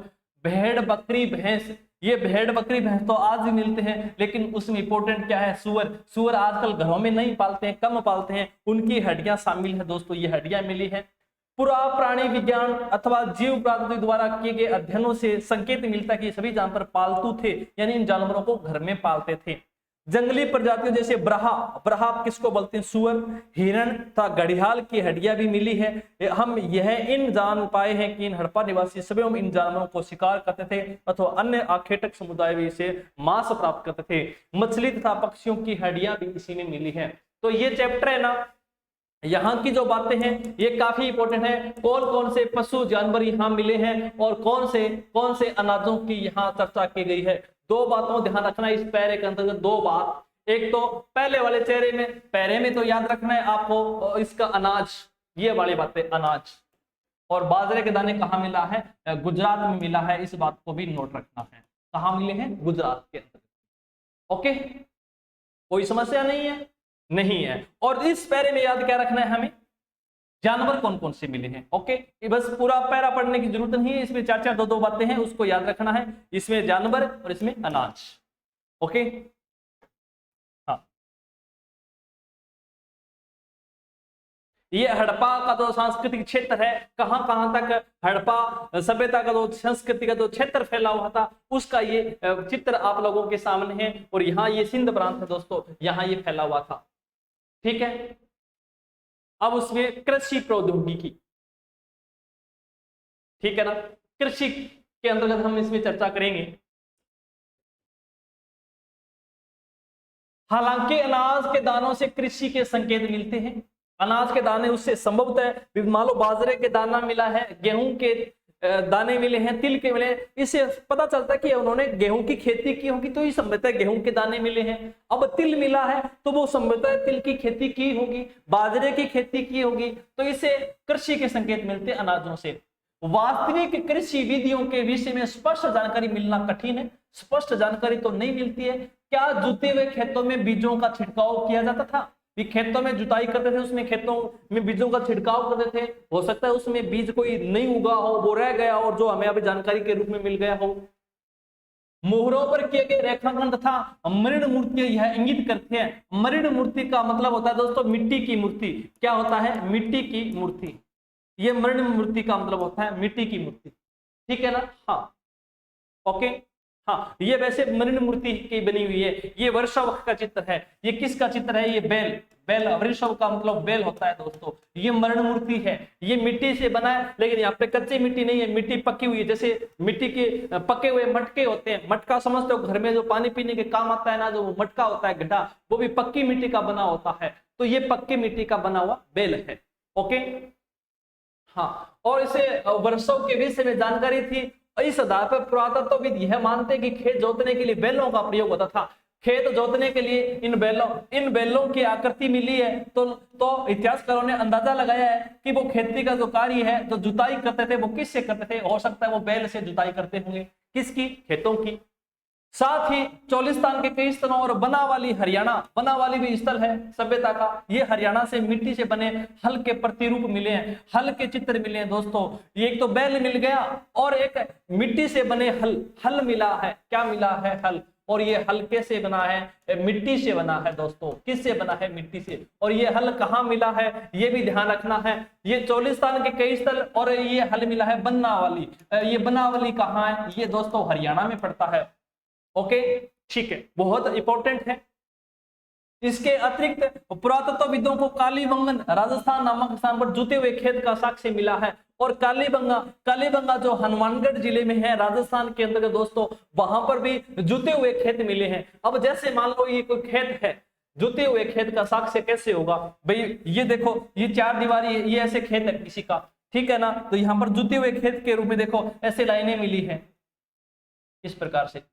भेड़, बकरी, भैंस, ये भेड़, बकरी, भैंस तो आज भी मिलते हैं, लेकिन उसमें इंपॉर्टेंट क्या है, सुअर आजकल घरों में नहीं पालते हैं, कम पालते हैं, उनकी हड्डियां शामिल है दोस्तों, ये हड्डियां मिली है। पुरा प्राणी विज्ञान अथवा जीव प्राकृतिक द्वारा किए गए अध्ययनों से संकेत मिलता है कि सभी जानवर पालतू थे, यानी इन जानवरों को घर में पालते थे। जंगली प्रजातियों जैसे ब्रहा किसको बोलते हैं, सुअर, हिरण तथा घड़ियाल की हड्डियां भी मिली है। हम इन जान पाए हैं कि इन हड़प्पा निवासी सभी इन जानवरों को शिकार करते थे अथवा अन्य आखेटक समुदाय भी इसे मांस प्राप्त करते थे। मछली तथा पक्षियों की हड्डियां भी इसी में मिली है। तो ये चैप्टर है ना, यहाँ की जो बातें हैं ये काफी इंपॉर्टेंट है। कौन कौन से पशु जानवर यहाँ मिले हैं और कौन से अनाजों की यहाँ चर्चा की गई है, दो बातों ध्यान रखना है इस पैरे के अंतर्गत, दो बात। एक तो पहले वाले चेहरे में, पैरे में तो याद रखना है आपको इसका अनाज, ये वाली बातें, अनाज। और बाजरे के दाने कहाँ मिला है? गुजरात में मिला है, इस बात को भी नोट रखना है। कहाँ मिले हैं? गुजरात के अंदर। ओके, कोई समस्या नहीं है? नहीं है। और इस पैरे में याद क्या रखना है हमें? जानवर कौन कौन से मिले हैं। ओके, बस पूरा पैरा पढ़ने की जरूरत नहीं है, इसमें चार चार दो दो बातें हैं, उसको याद रखना है। इसमें जानवर और इसमें अनाज। ओके, हाँ, ये हड़प्पा का जो सांस्कृतिक क्षेत्र है, कहां कहां तक हड़प्पा सभ्यता का जो संस्कृति का जो क्षेत्र फैला हुआ था, उसका ये चित्र आप लोगों के सामने है। और यहाँ ये सिंध प्रांत है दोस्तों, यहाँ ये फैला हुआ था। ठीक है, अब उसमें कृषि प्रौद्योगिकी, ठीक है ना, कृषि के अंतर्गत हम इसमें चर्चा करेंगे। हालांकि अनाज के दानों से कृषि के संकेत मिलते हैं, अनाज के दाने उससे संभवतः, मान लो बाजरे के दाना मिला है, गेहूं के दाने मिले हैं, तिल के मिले, इससे पता चलता है कि उन्होंने गेहूं की खेती की होगी, तो ये संभवतः गेहूं के दाने मिले हैं। अब तिल मिला है तो वो संभवतः तिल की खेती की होगी, बाजरे की खेती की होगी, तो इससे कृषि के संकेत मिलते हैं अनाजों से। वास्तविक कृषि विधियों के विषय में स्पष्ट जानकारी मिलना कठिन है, स्पष्ट जानकारी तो नहीं मिलती है। क्या जुते हुए खेतों में बीजों का छिड़काव किया जाता था? खेतों में जुताई करते थे, उसमें खेतों में बीजों का छिड़काव करते थे, हो सकता है उसमें बीज कोई नहीं उगा हो, वो रह गया हो, जो हमें अभी जानकारी के रूप में मिल गया हो। मोहरों पर किए गए रेखांकन तथा मृण मूर्तियां यह इंगित करते हैं। मृण मूर्ति का मतलब होता है दोस्तों मिट्टी की मूर्ति। क्या होता है? मिट्टी की मूर्ति। ये मृण मूर्ति का मतलब होता है मिट्टी की मूर्ति। ठीक है ना? हाँ, ओके, हाँ, ये वैसे मृण मूर्ति की बनी हुई है। ये वृषभ का चित्र है। ये किसका चित्र है? ये बैल, बैल, वृषभ का मतलब बैल होता है दोस्तों। ये मृण मूर्ति है, ये मिट्टी से बना है, लेकिन यहाँ पे कच्ची मिट्टी नहीं है, मिट्टी पकी हुई है। जैसे मिट्टी के पके हुए मटके होते हैं, मटका समझते हो, घर में जो पानी पीने के काम आता है ना, जो मटका होता है गड्ढा, वो भी पक्की मिट्टी का बना होता है। तो ये पक्की मिट्टी का बना हुआ बैल है। ओके, हाँ, और इसे वृषभ के विषय में जानकारी थी। इस आधार पर पुरातत्वविद यह मानते हैं कि खेत जोतने के लिए बैलों का प्रयोग होता था। खेत जोतने के लिए इन बैलों की आकृति मिली है, तो इतिहासकारों ने अंदाजा लगाया है कि वो खेती का जो कार्य है, जो जुताई करते थे, वो किससे करते थे? हो सकता है वो बैल से जुताई करते होंगे। किसकी? खेतों की। साथ ही चोलिस्तान के कई स्थलों और बनावाली हरियाणा, बनावाली भी स्थल है सभ्यता का, ये हरियाणा से मिट्टी से बने हल के प्रतिरूप मिले हैं, हल के चित्र मिले हैं दोस्तों। ये एक तो बैल मिल गया और एक मिट्टी से बने हल मिला है। क्या मिला है? हल। और ये हल कैसे बना है? मिट्टी से बना है दोस्तों। किससे बना है? मिट्टी से। और ये हल कहाँ मिला है? ये भी ध्यान रखना है। ये चोलिस्तान के कई स्थल और ये हल मिला है बनावाली। ये बनावाली कहाँ है? ये दोस्तों हरियाणा में पड़ता है। ओके, ठीक है, बहुत इंपॉर्टेंट है। इसके अतिरिक्त पुरातत्वविदों को कालीबंगन राजस्थान नामक स्थान पर जुते हुए खेत का साक्ष्य मिला है। और कालीबंगा जो हनुमानगढ़ जिले में है, राजस्थान के अंतर्गत दोस्तों, वहां पर भी जुते हुए खेत मिले हैं। अब जैसे मान लो ये कोई खेत है, जुते हुए खेत का साक्ष्य कैसे होगा भाई? ये देखो, ये चार दीवारी, ये ऐसे खेत है किसी का, ठीक है ना, तो यहाँ पर जुते हुए खेत के रूप में देखो ऐसे लाइनें मिली है इस प्रकार से।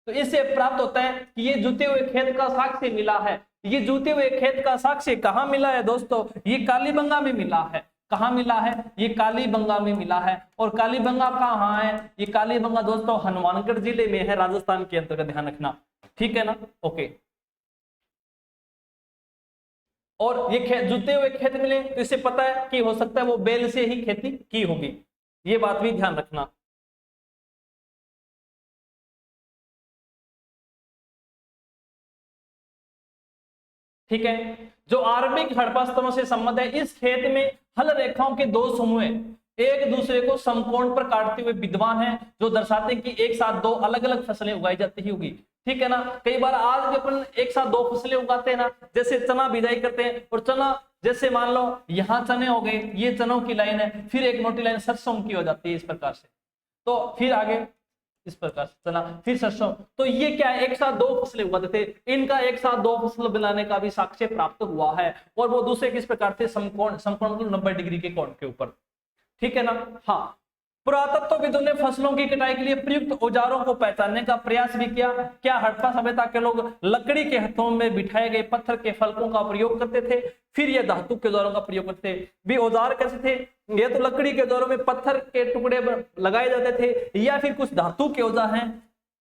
तो इससे प्राप्त होता है कि ये जुते हुए खेत का साक्ष्य मिला है। ये जुते हुए खेत का साक्ष्य कहाँ मिला है दोस्तों? ये कालीबंगा में मिला है। कहाँ मिला है? ये कालीबंगा में मिला है। और कालीबंगा कहाँ है? ये कालीबंगा दोस्तों हनुमानगढ़ जिले में है, राजस्थान के अंतर्गत, ध्यान रखना। ठीक है ना? ओके, और ये जुते हुए खेत मिले तो इससे पता है कि हो सकता है वो बैल से ही खेती की होगी। ये बात भी ध्यान रखना। ठीक है, जो आरंभिक हड़प्पा स्तरों से संबंध है, इस खेत में हल रेखाओं के दो समूह एक दूसरे को समकोण पर काटते हुए विद्वान हैं, जो दर्शाते हैं कि एक साथ दो अलग अलग फसलें उगाई जाती होगी। ठीक है ना? कई बार आज भी अपन एक साथ दो फसलें उगाते हैं ना, जैसे चना बिजाई करते हैं, और चना जैसे मान लो यहाँ चने हो गए, ये चनों की लाइन है, फिर एक मोटी लाइन सरसों की हो जाती है इस प्रकार से, तो फिर आगे इस प्रकार से चना, फिर सरसों। तो ये क्या है? एक साथ दो फसलें उगाते थे। इनका एक साथ दो फसल बनाने का भी साक्ष्य प्राप्त हुआ है। और वो दूसरे किस प्रकार से? समकोण, समकोण मतलब 90 डिग्री के कोण के ऊपर। ठीक है ना? हाँ, पुरातत्वविदों ने फसलों की कटाई के लिए प्रयुक्त औजारों को पहचानने का प्रयास भी किया। क्या हड़प्पा सभ्यता के लोग लकड़ी के हथों में बिठाए गए पत्थर के फलकों का प्रयोग करते थे, फिर ये धातु के औजारों का प्रयोग करते थे? भी औजार कैसे थे? ये तो लकड़ी के औजारों में पत्थर के टुकड़े लगाए जाते थे या फिर कुछ धातु के औजार हैं,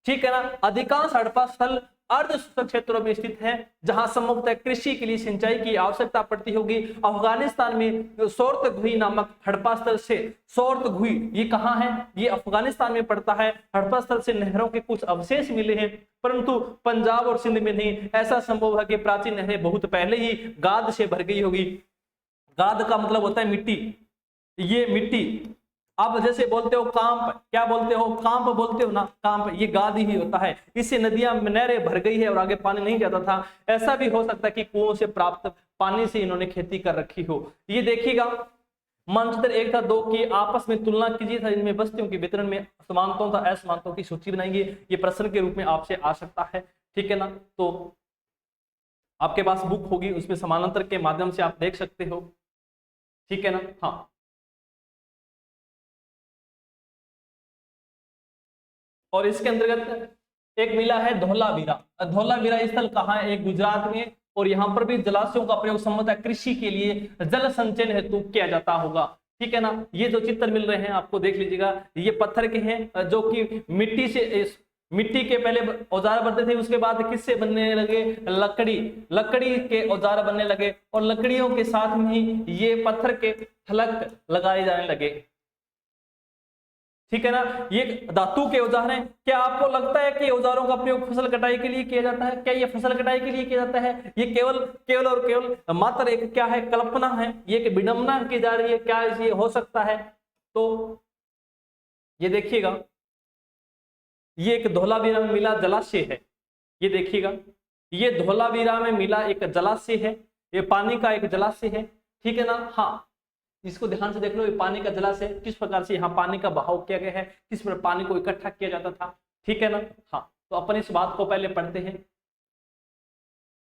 ठीक है ना। अधिकांश हड़प्पा स्थल अर्ध शुष्क क्षेत्रों में स्थित है जहां संभवतः कृषि के लिए सिंचाई की आवश्यकता पड़ती होगी। अफगानिस्तान में सोर्तगुई नामक हड़प्पा स्थल से, सोर्तगुई ये कहां है? ये अफगानिस्तान में पड़ता है। हड़प्पा स्थल से नहरों के कुछ अवशेष मिले हैं, परंतु पंजाब और सिंध में नहीं। ऐसा संभव है कि प्राचीन नहरें बहुत पहले ही गाद से भर गई होगी। गाद का मतलब होता है मिट्टी, ये मिट्टी। आप जैसे बोलते हो कांप, क्या बोलते हो? कांप बोलते हो ना, कांप, ये गाद ही होता है। इससे नदियां नहरें भर गई है और आगे पानी नहीं जाता था। ऐसा भी हो सकता है कि कुओं से प्राप्त पानी से इन्होंने खेती कर रखी हो। ये देखिएगा, मानचित्र 1 था 2 की आपस में तुलना कीजिए था, इनमें बस्तियों के वितरण में समानताओं तथा असमानताओं की सूची बनाएंगे। ये प्रश्न के रूप में आपसे आ सकता है, ठीक है ना। तो आपके पास बुक होगी, उसमें समानांतर के माध्यम से आप देख सकते हो, ठीक है ना। हाँ, और इसके अंतर्गत एक मिला है धौलावीरा। धौलावीरा स्थल कहाँ है? एक गुजरात में, और यहाँ पर भी जलाशयों का प्रयोग संभवतः कृषि के लिए जल संचयन हेतु किया जाता होगा, ठीक है ना। ये जो चित्र मिल रहे हैं आपको देख लीजिएगा, ये पत्थर के हैं जो कि मिट्टी से, मिट्टी के पहले औजार बनते थे, उसके बाद किससे बनने लगे? लकड़ी के औजार बनने लगे, और लकड़ियों के साथ में ही ये पत्थर के फलक लगाए जाने लगे, ठीक है ना। ये धातु के औजार हैं। क्या आपको लगता है कि औजारों का प्रयोग फसल कटाई के लिए किया जाता है? क्या ये फसल कटाई के लिए किया जाता है? ये केवल और केवल मात्र एक क्या है? कल्पना है, ये एक विडंबना की जा रही है। क्या ये हो सकता है? तो ये देखिएगा, ये एक धौलावीरा में मिला जलाशय है। ये देखिएगा, ये धौलावीरा में मिला एक जलाशय है, ये पानी का एक जलाशय है, ठीक है ना। हाँ, इसको ध्यान से देख लो, ये पानी का जलाशय, किस प्रकार से यहाँ पानी का बहाव किया गया है, किस प्रकार पानी को इकट्ठा किया जाता था, ठीक है ना। हाँ, तो अपन इस बात को पहले पढ़ते हैं।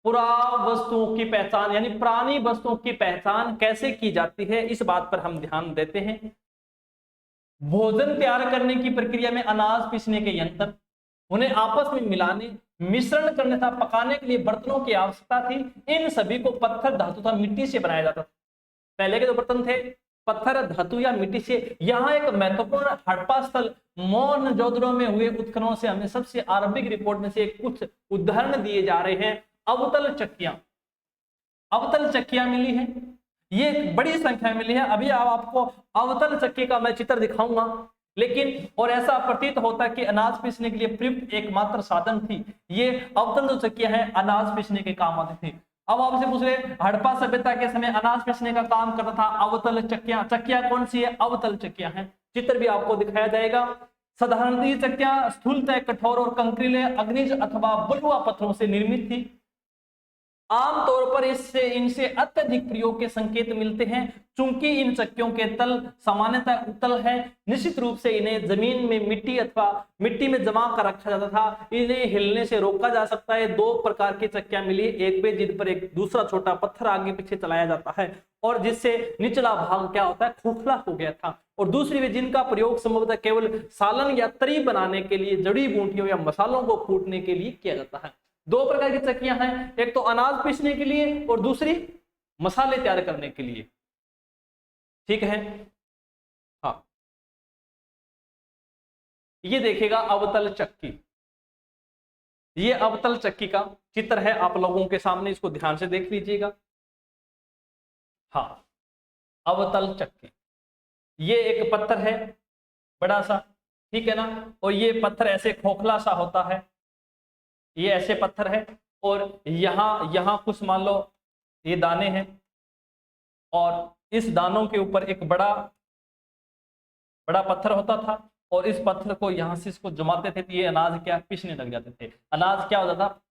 पुरावस्तुओं की पहचान यानी पुरानी वस्तुओं की पहचान कैसे की जाती है, इस बात पर हम ध्यान देते हैं। भोजन तैयार करने की प्रक्रिया में अनाज पीसने के यंत्र, उन्हें आपस में मिलाने, मिश्रण करने तथा पकाने के लिए बर्तनों की आवश्यकता थी। इन सभी को पत्थर, धातु तथा मिट्टी से बनाया जाता था। पहले के जो बर्तन थे पत्थर, धातु या मिट्टी से। यहाँ एक महत्वपूर्ण हड़प्पा स्थल मोहनजोदड़ो में हुए उत्खननों से हमें सबसे आरंभिक रिपोर्ट में से कुछ उदाहरण दिए जा रहे हैं। अवतल चक्कियां मिली है, ये बड़ी संख्या मिली है। अभी आपको अवतल चक्की का मैं चित्र दिखाऊंगा, लेकिन और ऐसा प्रतीत होता है कि अनाज पीसने के लिए प्रयुक्त एकमात्र साधन थी। ये अवतल जो चक्कियां हैं अनाज पीसने के काम आती थी। अब आपसे पूछ रहे, हड़प्पा सभ्यता के समय अनाज पीसने का काम करता था अवतल चक्कियां। चक्कियां कौन सी है? अवतल चक्कियां हैं। चित्र भी आपको दिखाया जाएगा। साधारणतः चक्कियां स्थूलतः कठोर और कंकरीले अग्निज अथवा बलुआ पत्थरों से निर्मित थी। आमतौर पर इनसे अत्यधिक प्रयोग के संकेत मिलते हैं। चूंकि इन चक्कियों के तल सामान्यतः उत्तल है, निश्चित रूप से इन्हें जमीन में मिट्टी अथवा मिट्टी में जमा कर रखा जाता था। इन्हें हिलने से रोका जा सकता है। 2 प्रकार की चक्कियां मिली, एक वे जिन पर एक दूसरा छोटा पत्थर आगे पीछे चलाया जाता है और जिससे निचला भाग क्या होता है? खोखला हो गया था। और दूसरी वे जिनका प्रयोग संभवतः केवल सालन या तरी बनाने के लिए, जड़ी बूटियों या मसालों को कूटने के लिए किया जाता है। 2 प्रकार की चक्कियां हैं, एक तो अनाज पीसने के लिए और दूसरी मसाले तैयार करने के लिए, ठीक है। हाँ, ये देखिएगा अवतल चक्की, ये अवतल चक्की का चित्र है आप लोगों के सामने, इसको ध्यान से देख लीजिएगा। हाँ, अवतल चक्की, ये एक पत्थर है बड़ा सा, ठीक है ना। और ये पत्थर ऐसे खोखला सा होता है, ये ऐसे पत्थर है और यहाँ कुछ मान लो ये दाने हैं और इस दानों के ऊपर एक बड़ा पत्थर होता था और इस पत्थर को यहाँ से इसको जमाते थे तो ये अनाज क्या पिसने लग जाते थे। अनाज क्या हो जाता था?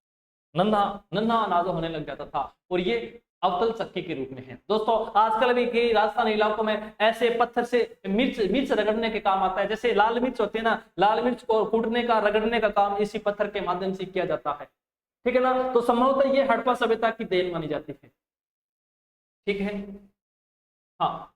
नन्हा अनाज होने लग जाता था। और ये अवतल चक्की के रूप में है। दोस्तों आजकल भी कई राजस्थानी इलाकों में ऐसे पत्थर से मिर्च रगड़ने के काम आता है। जैसे लाल मिर्च होती है ना, लाल मिर्च को कूटने का, रगड़ने का काम इसी पत्थर के माध्यम से किया जाता है, ठीक है ना। तो संभवतः ये हड़प्पा सभ्यता की देन मानी जाती है, ठीक है। हाँ,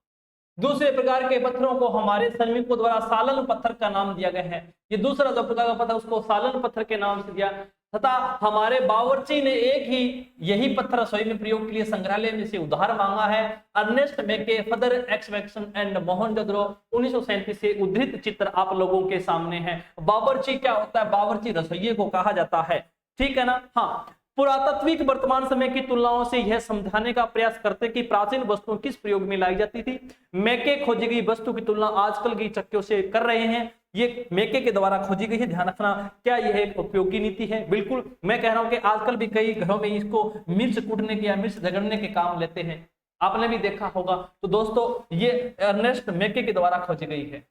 दूसरे प्रकार के पत्थरों को हमारे श्रमिकों द्वारा सालन पत्थर का नाम दिया गया है। ये दूसरा जो प्रकार का पत्थर उसको सालन पत्थर के नाम से दिया, तथा हमारे बावर्ची ने एक ही यही पत्थर रसोई में प्रयोग के लिए संग्रहालय में से उधार मांगा है। Ernest Mackay further excavation and Mohenjodaro 1937 से उद्धृत चित्र आप लोगों के सामने है। बावर्ची क्या होता है? बावर्ची रसोइये को कहा जाता है, ठीक है ना। हाँ, पुरातात्विक वर्तमान समय की तुलनाओं से यह समझाने का प्रयास करते कि प्राचीन वस्तुएं किस प्रयोग में लाई जाती थी। मैके खोजी गई वस्तु की तुलना आजकल की चक्कियों से कर रहे हैं। ये मैके के द्वारा खोजी गई है, ध्यान रखना। क्या यह एक उपयोगी नीति है? बिल्कुल, मैं कह रहा हूं कि आजकल भी कई घरों में इसको मिर्च कूटने के या मिर्च झगड़ने के काम लेते हैं, आपने भी देखा होगा। तो दोस्तों ये अर्नेस्ट मैके के द्वारा खोजी गई है।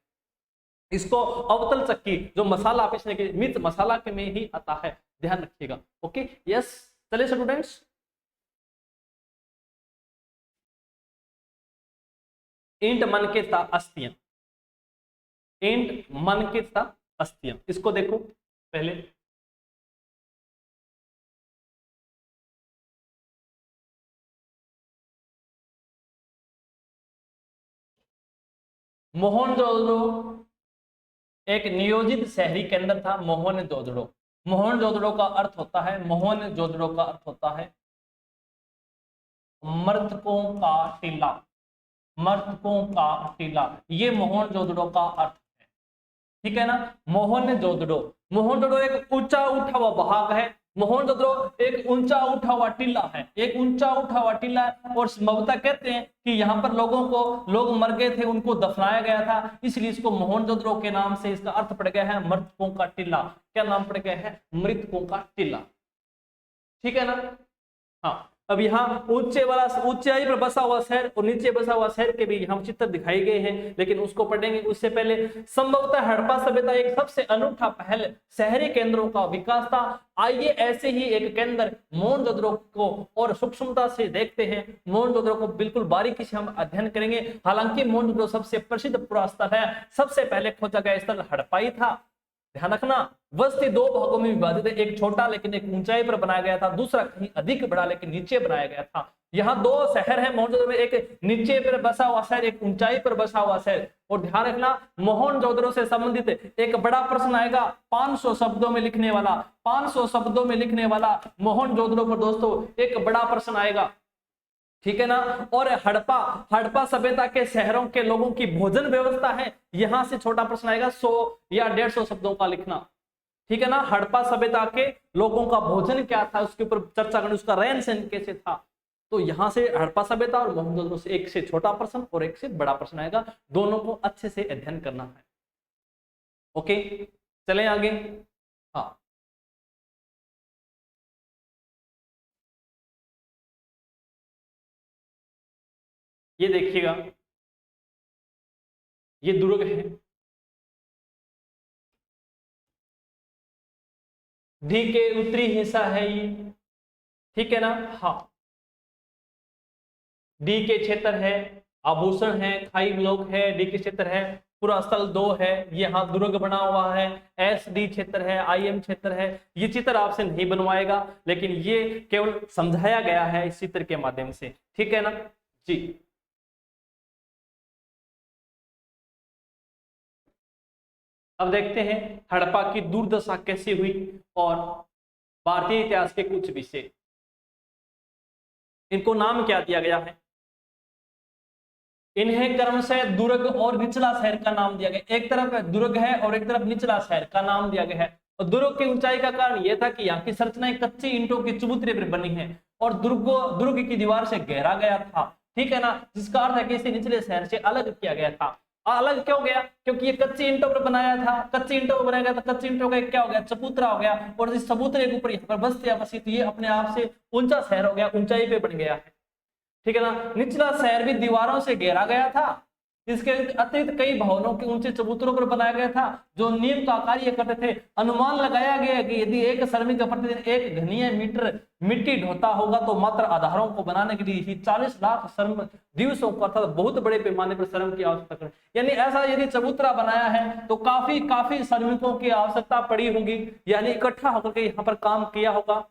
इसको अवतल चक्की जो मसाला पीसने के मिर्च मसाला के में ही आता है, ध्यान रखिएगा। ओके, यस, चलिए स्टूडेंट्स। ईंट मन के था अस्थियां, ईंट मन के था अस्थियां, इसको देखो पहले। मोहनजोदड़ो एक नियोजित शहरी केंद्र था। मोहनजोदड़ो, मोहनजोदड़ो का अर्थ होता है, मोहनजोदड़ो का अर्थ होता है मृतकों का टीला, मृतकों का टीला, ये मोहनजोदड़ो का अर्थ है, ठीक है ना। मोहनजोदड़ो, मोहनजोदड़ो एक ऊंचा उठा हुआ भाग है। मोहनजोदड़ो एक ऊंचा उठा हुआ टीला है, एक ऊंचा उठा हुआ टीला है। और संभवतः कहते हैं कि यहाँ पर लोग मर गए थे, उनको दफनाया गया था, इसलिए इसको मोहनजोदड़ो के नाम से इसका अर्थ पड़ गया है मृतकों का टीला। क्या नाम पड़ गया है? मृतकों का टीला, ठीक है ना। हाँ, अब यहाँ ऊंचाई पर बसा हुआ शहर और नीचे बसा हुआ शहर के भी यहाँ चित्र दिखाए गए हैं, लेकिन उसको पढ़ेंगे उससे पहले संभवतः हड़प्पा सभ्यता एक सबसे अनूठा पहल शहरी केंद्रों का विकास था। आइए ऐसे ही एक केंद्र मोहनजोदड़ो को और सूक्ष्मता से देखते हैं। मोहनजोदड़ो को बिल्कुल बारीकी से हम अध्ययन करेंगे। हालांकि मोहनजोदड़ो सबसे प्रसिद्ध पुरास्थल है, सबसे पहले खोजा गया स्थल हड़प्पा ही था, ध्यान रखना। बस्ती दो भागों में विभाजित है, एक छोटा लेकिन एक ऊंचाई पर बनाया गया था, दूसरा कहीं अधिक बड़ा लेकिन नीचे बनाया गया था। यहाँ दो शहर है मोहनजोदड़ो में, एक नीचे पर बसा हुआ शहर, एक ऊंचाई पर बसा हुआ शहर। और ध्यान रखना, मोहनजोदड़ो से संबंधित एक बड़ा प्रश्न आएगा 500 शब्दों में लिखने वाला, 500 शब्दों में लिखने वाला मोहनजोदड़ो पर दोस्तों एक बड़ा प्रश्न आएगा, ठीक है ना। और हड़प्पा सभ्यता के शहरों के लोगों की भोजन व्यवस्था है, यहां से छोटा प्रश्न आएगा 100 या 150 शब्दों का लिखना, ठीक है ना। हड़प्पा सभ्यता के लोगों का भोजन क्या था उसके ऊपर चर्चा करनी, उसका रहन सहन कैसे था। तो यहां से हड़प्पा सभ्यता और मोहनजोदड़ो से एक से छोटा प्रश्न और एक से बड़ा प्रश्न आएगा, दोनों को अच्छे से अध्ययन करना है। ओके, चलें आगे। हाँ, ये देखिएगा, ये दुर्ग है, डी के उत्तरी हिस्सा है ये, ठीक है ना। हाँ, डी के क्षेत्र है, आभूषण है, खाई ब्लॉक है, डी के क्षेत्र है, पूरा स्थल 2 है, यहाँ दुर्ग बना हुआ है, एस डी क्षेत्र है, आई एम क्षेत्र है। ये चित्र आपसे नहीं बनवाएगा, लेकिन ये केवल समझाया गया है इस चित्र के माध्यम से, ठीक है ना जी। अब देखते हैं हड़प्पा की दुर्दशा कैसी हुई और भारतीय इतिहास के कुछ विषय। इनको नाम क्या दिया गया है? इन्हें क्रमशः दुर्ग और निचला शहर का नाम दिया गया। एक तरफ दुर्ग है और एक तरफ निचला शहर का नाम दिया गया है। और दुर्ग की ऊंचाई का कारण यह था कि यहाँ की संरचनाएं कच्ची ईंटों की चबूतरे पर बनी है और दुर्ग की दीवार से घेरा गया था, ठीक है ना, जिसका अर्थ है कि इसे निचले शहर से अलग किया गया था। अलग क्यों गया? क्योंकि ये कच्ची ईंटों पर बनाया था, कच्ची ईंटों पर बनाया गया था, कच्ची ईंटों का क्या हो गया? चबूतरा हो गया, और इस चबूतरे के ऊपर यहाँ पर बस्तियां बसी, तो ये अपने आप से ऊंचा शहर हो गया, ऊंचाई पे बन गया है, ठीक है ना। निचला शहर भी दीवारों से घेरा गया था, इसके अतिरिक्त कई भवनों के ऊंचे चबूतरों पर बनाया गया था जो नींव का कार्य करते थे। अनुमान लगाया गया कि यदि एक श्रमिक प्रतिदिन 1 घनीय मीटर मिट्टी ढोता होगा तो मात्र आधारों को बनाने के लिए ही 40 लाख श्रम दिवसों को, अर्थात बहुत बड़े पैमाने पर श्रम की आवश्यकता है। यानी ऐसा यदि चबूतरा बनाया है तो काफी श्रमिकों की आवश्यकता पड़ी होगी, यानी इकट्ठा होकर के यहाँ पर काम किया होगा।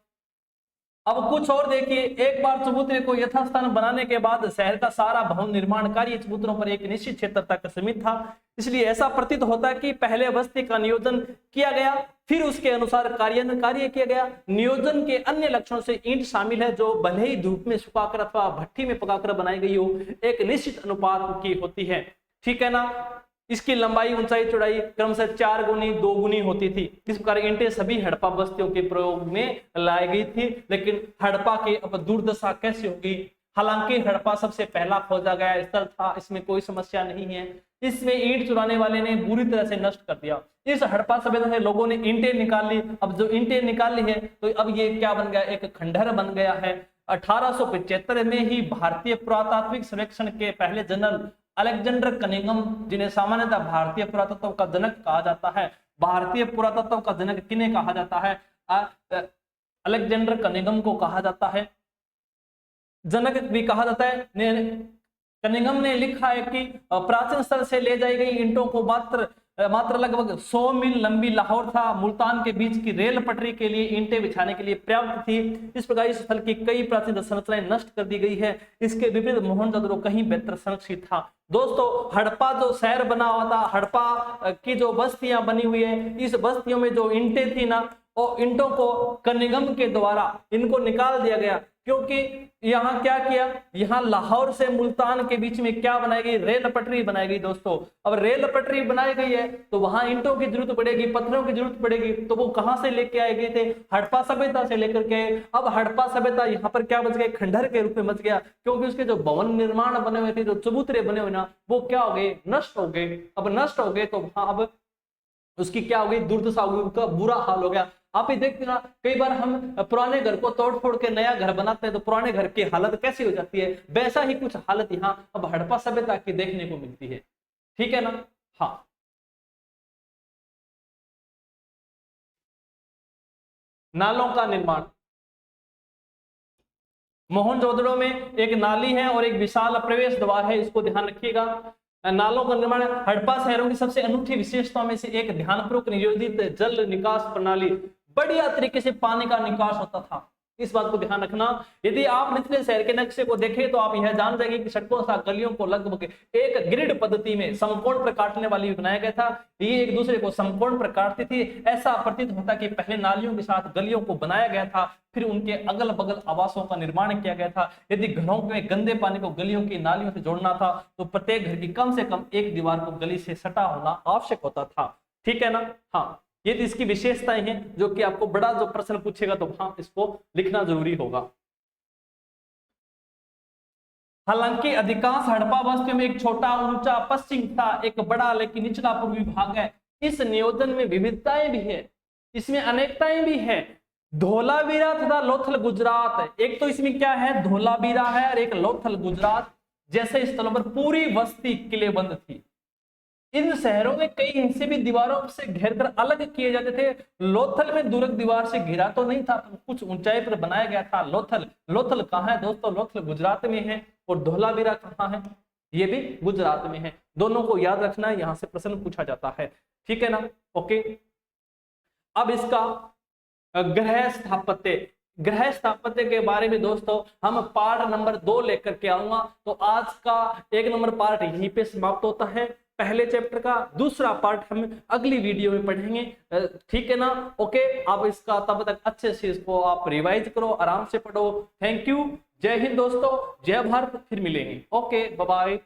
अब कुछ और देखिए, एक बार चबूतरे को यथास्थान बनाने के बाद शहर का सारा भवन निर्माण कार्य चबूतरों पर एक निश्चित क्षेत्र तक सीमित था। इसलिए ऐसा प्रतीत होता है कि पहले बस्ती का नियोजन किया गया, फिर उसके अनुसार कार्यान्वयन कार्य किया गया। नियोजन के अन्य लक्षणों से ईंट शामिल है, जो भले ही धूप में सुखाकर अथवा भट्टी में पकाकर बनाई गई हो, एक निश्चित अनुपात की होती है। ठीक है ना। इसकी लंबाई, ऊंचाई, चौड़ाई क्रमशः 4 गुनी 2 गुनी होती थी। इस प्रकार ईंटें सभी हड़प्पा बस्तियों के प्रयोग में लाई गई थी। लेकिन हड़प्पा की अब दुर्दशा कैसी होगी? हालांकि हड़प्पा सबसे पहला खोजा गया स्थल था, इसमें कोई समस्या नहीं है। इसमें ईंट चुराने वाले ने बुरी तरह से नष्ट कर दिया। इस हड़प्पा सभ्यता से लोगों ने ईंटें निकाल ली। अब जो ईंटें निकाल ली है तो अब ये क्या बन गया? एक खंडहर बन गया है। 1875 में ही भारतीय पुरातात्विक सर्वेक्षण के पहले जनरल अलेक्जेंडर कनिंघम, जिन्हें सामान्यतः भारतीय पुरातत्व का जनक कहा जाता है, भारतीय पुरातत्व का जनक किन्हें कहा जाता है? अलेक्जेंडर कनिंघम को कहा जाता है, जनक भी कहा जाता है। कनिंघम ने लिखा है कि प्राचीन स्थल से ले जाई गई ईंटों को मात्र लगभग 100 मील लंबी लाहौर था मुल्तान के बीच की रेल पटरी के लिए ईंटें बिछाने के लिए पर्याप्त थी। इस प्रकार इस स्थल की कई प्राचीन संरचनाएं नष्ट कर दी गई है। इसके विपरीत मोहनजोदड़ो कहीं बेहतर संरक्षित था। दोस्तों, हड़प्पा जो शहर बना हुआ था, हड़प्पा की जो बस्तियां बनी हुई है, इस बस्तियों में जो ईंटें थी ना, और ईंटों को कनिंघम के द्वारा इनको निकाल दिया गया। क्योंकि यहाँ क्या किया? यहाँ लाहौर से मुल्तान के बीच में क्या बनाई गई? रेल पटरी बनाई गई। दोस्तों, अब रेल पटरी बनाई गई है तो वहां ईंटों की जरूरत पड़ेगी, पत्थरों की जरूरत पड़ेगी। तो वो कहां से लेके आए गए थे? हड़प्पा सभ्यता से लेकर के। अब हड़प्पा सभ्यता यहाँ पर क्या बच गए? खंडहर के रूप में बच गया, क्योंकि उसके जो भवन निर्माण बने हुए थे, जो चबूतरे बने हुए ना, वो क्या हो गए? नष्ट हो गए। अब नष्ट हो गए तो वहां अब उसकी क्या हो गई? दुर्दशा हो गई, उसका बुरा हाल हो गया। आप ही देखते ना, कई बार हम पुराने घर को तोड़ फोड़ के नया घर बनाते हैं तो पुराने घर की हालत कैसी हो जाती है, वैसा ही कुछ हालत यहाँ अब हड़प्पा सभ्यता की देखने को मिलती है। ठीक है ना। हाँ, नालों का निर्माण। मोहनजोदड़ो में एक नाली है और एक विशाल प्रवेश द्वार है, इसको ध्यान रखिएगा। नालों का निर्माण हड़प्पा शहरों की सबसे अनूठी विशेषताओं में से एक ध्यानपूर्वक नियोजित जल निकास प्रणाली। बढ़िया तरीके से पानी का निकास होता था, इस बात को ध्यान रखना। यदि आप निचले शहर के नक्शे को देखें तो आप यह जान जाएंगे कि सड़कों सा गलियों को लगभग एक ग्रिड पद्धति में समकोण पर काटने वाली बनाया गया था। ये एक दूसरे को समकोण पर काटती थी। ऐसा प्रतीत होता कि पहले नालियों के साथ गलियों को बनाया गया था, फिर उनके अगल बगल आवासों का निर्माण किया गया था। यदि घरों में गंदे पानी को गलियों की नालियों से जोड़ना था तो प्रत्येक घर की कम से कम एक दीवार को गली से सटा होना आवश्यक होता था। ठीक है ना। हाँ, ये तो इसकी विशेषताएं हैं जो कि आपको बड़ा जो प्रश्न पूछेगा तो वहां इसको लिखना जरूरी होगा। हालांकि अधिकांश हड़प्पा बस्तियों में एक छोटा ऊंचा पश्चिम था, एक बड़ा लेकिन निचला पूर्वी भाग है। इस नियोजन में विविधताएं भी है, इसमें अनेकताएं भी है। धोलावीरा तथा लोथल गुजरात, एक तो इसमें क्या है? धोलावीरा है और एक लोथल गुजरात जैसे स्थलों पर पूरी बस्ती किलेबंद थी। इन शहरों में कई हिस्से भी दीवारों से घेरकर अलग किए जाते थे। लोथल में दुर्ग दीवार से घिरा तो नहीं था, कुछ ऊंचाई पर बनाया गया था। लोथल कहाँ है दोस्तों? लोथल गुजरात में है। और धोलावीरा कहाँ है? ये भी गुजरात में है। दोनों को याद रखना है, यहां से प्रश्न पूछा जाता है। ठीक है ना। ओके, अब इसका गृह स्थापत्य के बारे में दोस्तों हम पार्ट नंबर 2 लेकर के आऊंगा। तो आज का 1 नंबर पार्ट यहीं पे समाप्त होता है पहले चैप्टर का। दूसरा पार्ट हम अगली वीडियो में पढ़ेंगे। ठीक है ना। ओके, आप इसका तब तक अच्छे से इसको आप रिवाइज करो, आराम से पढ़ो। Thank you. जय हिंद दोस्तों, जय भारत। फिर मिलेंगे। Okay, bye bye.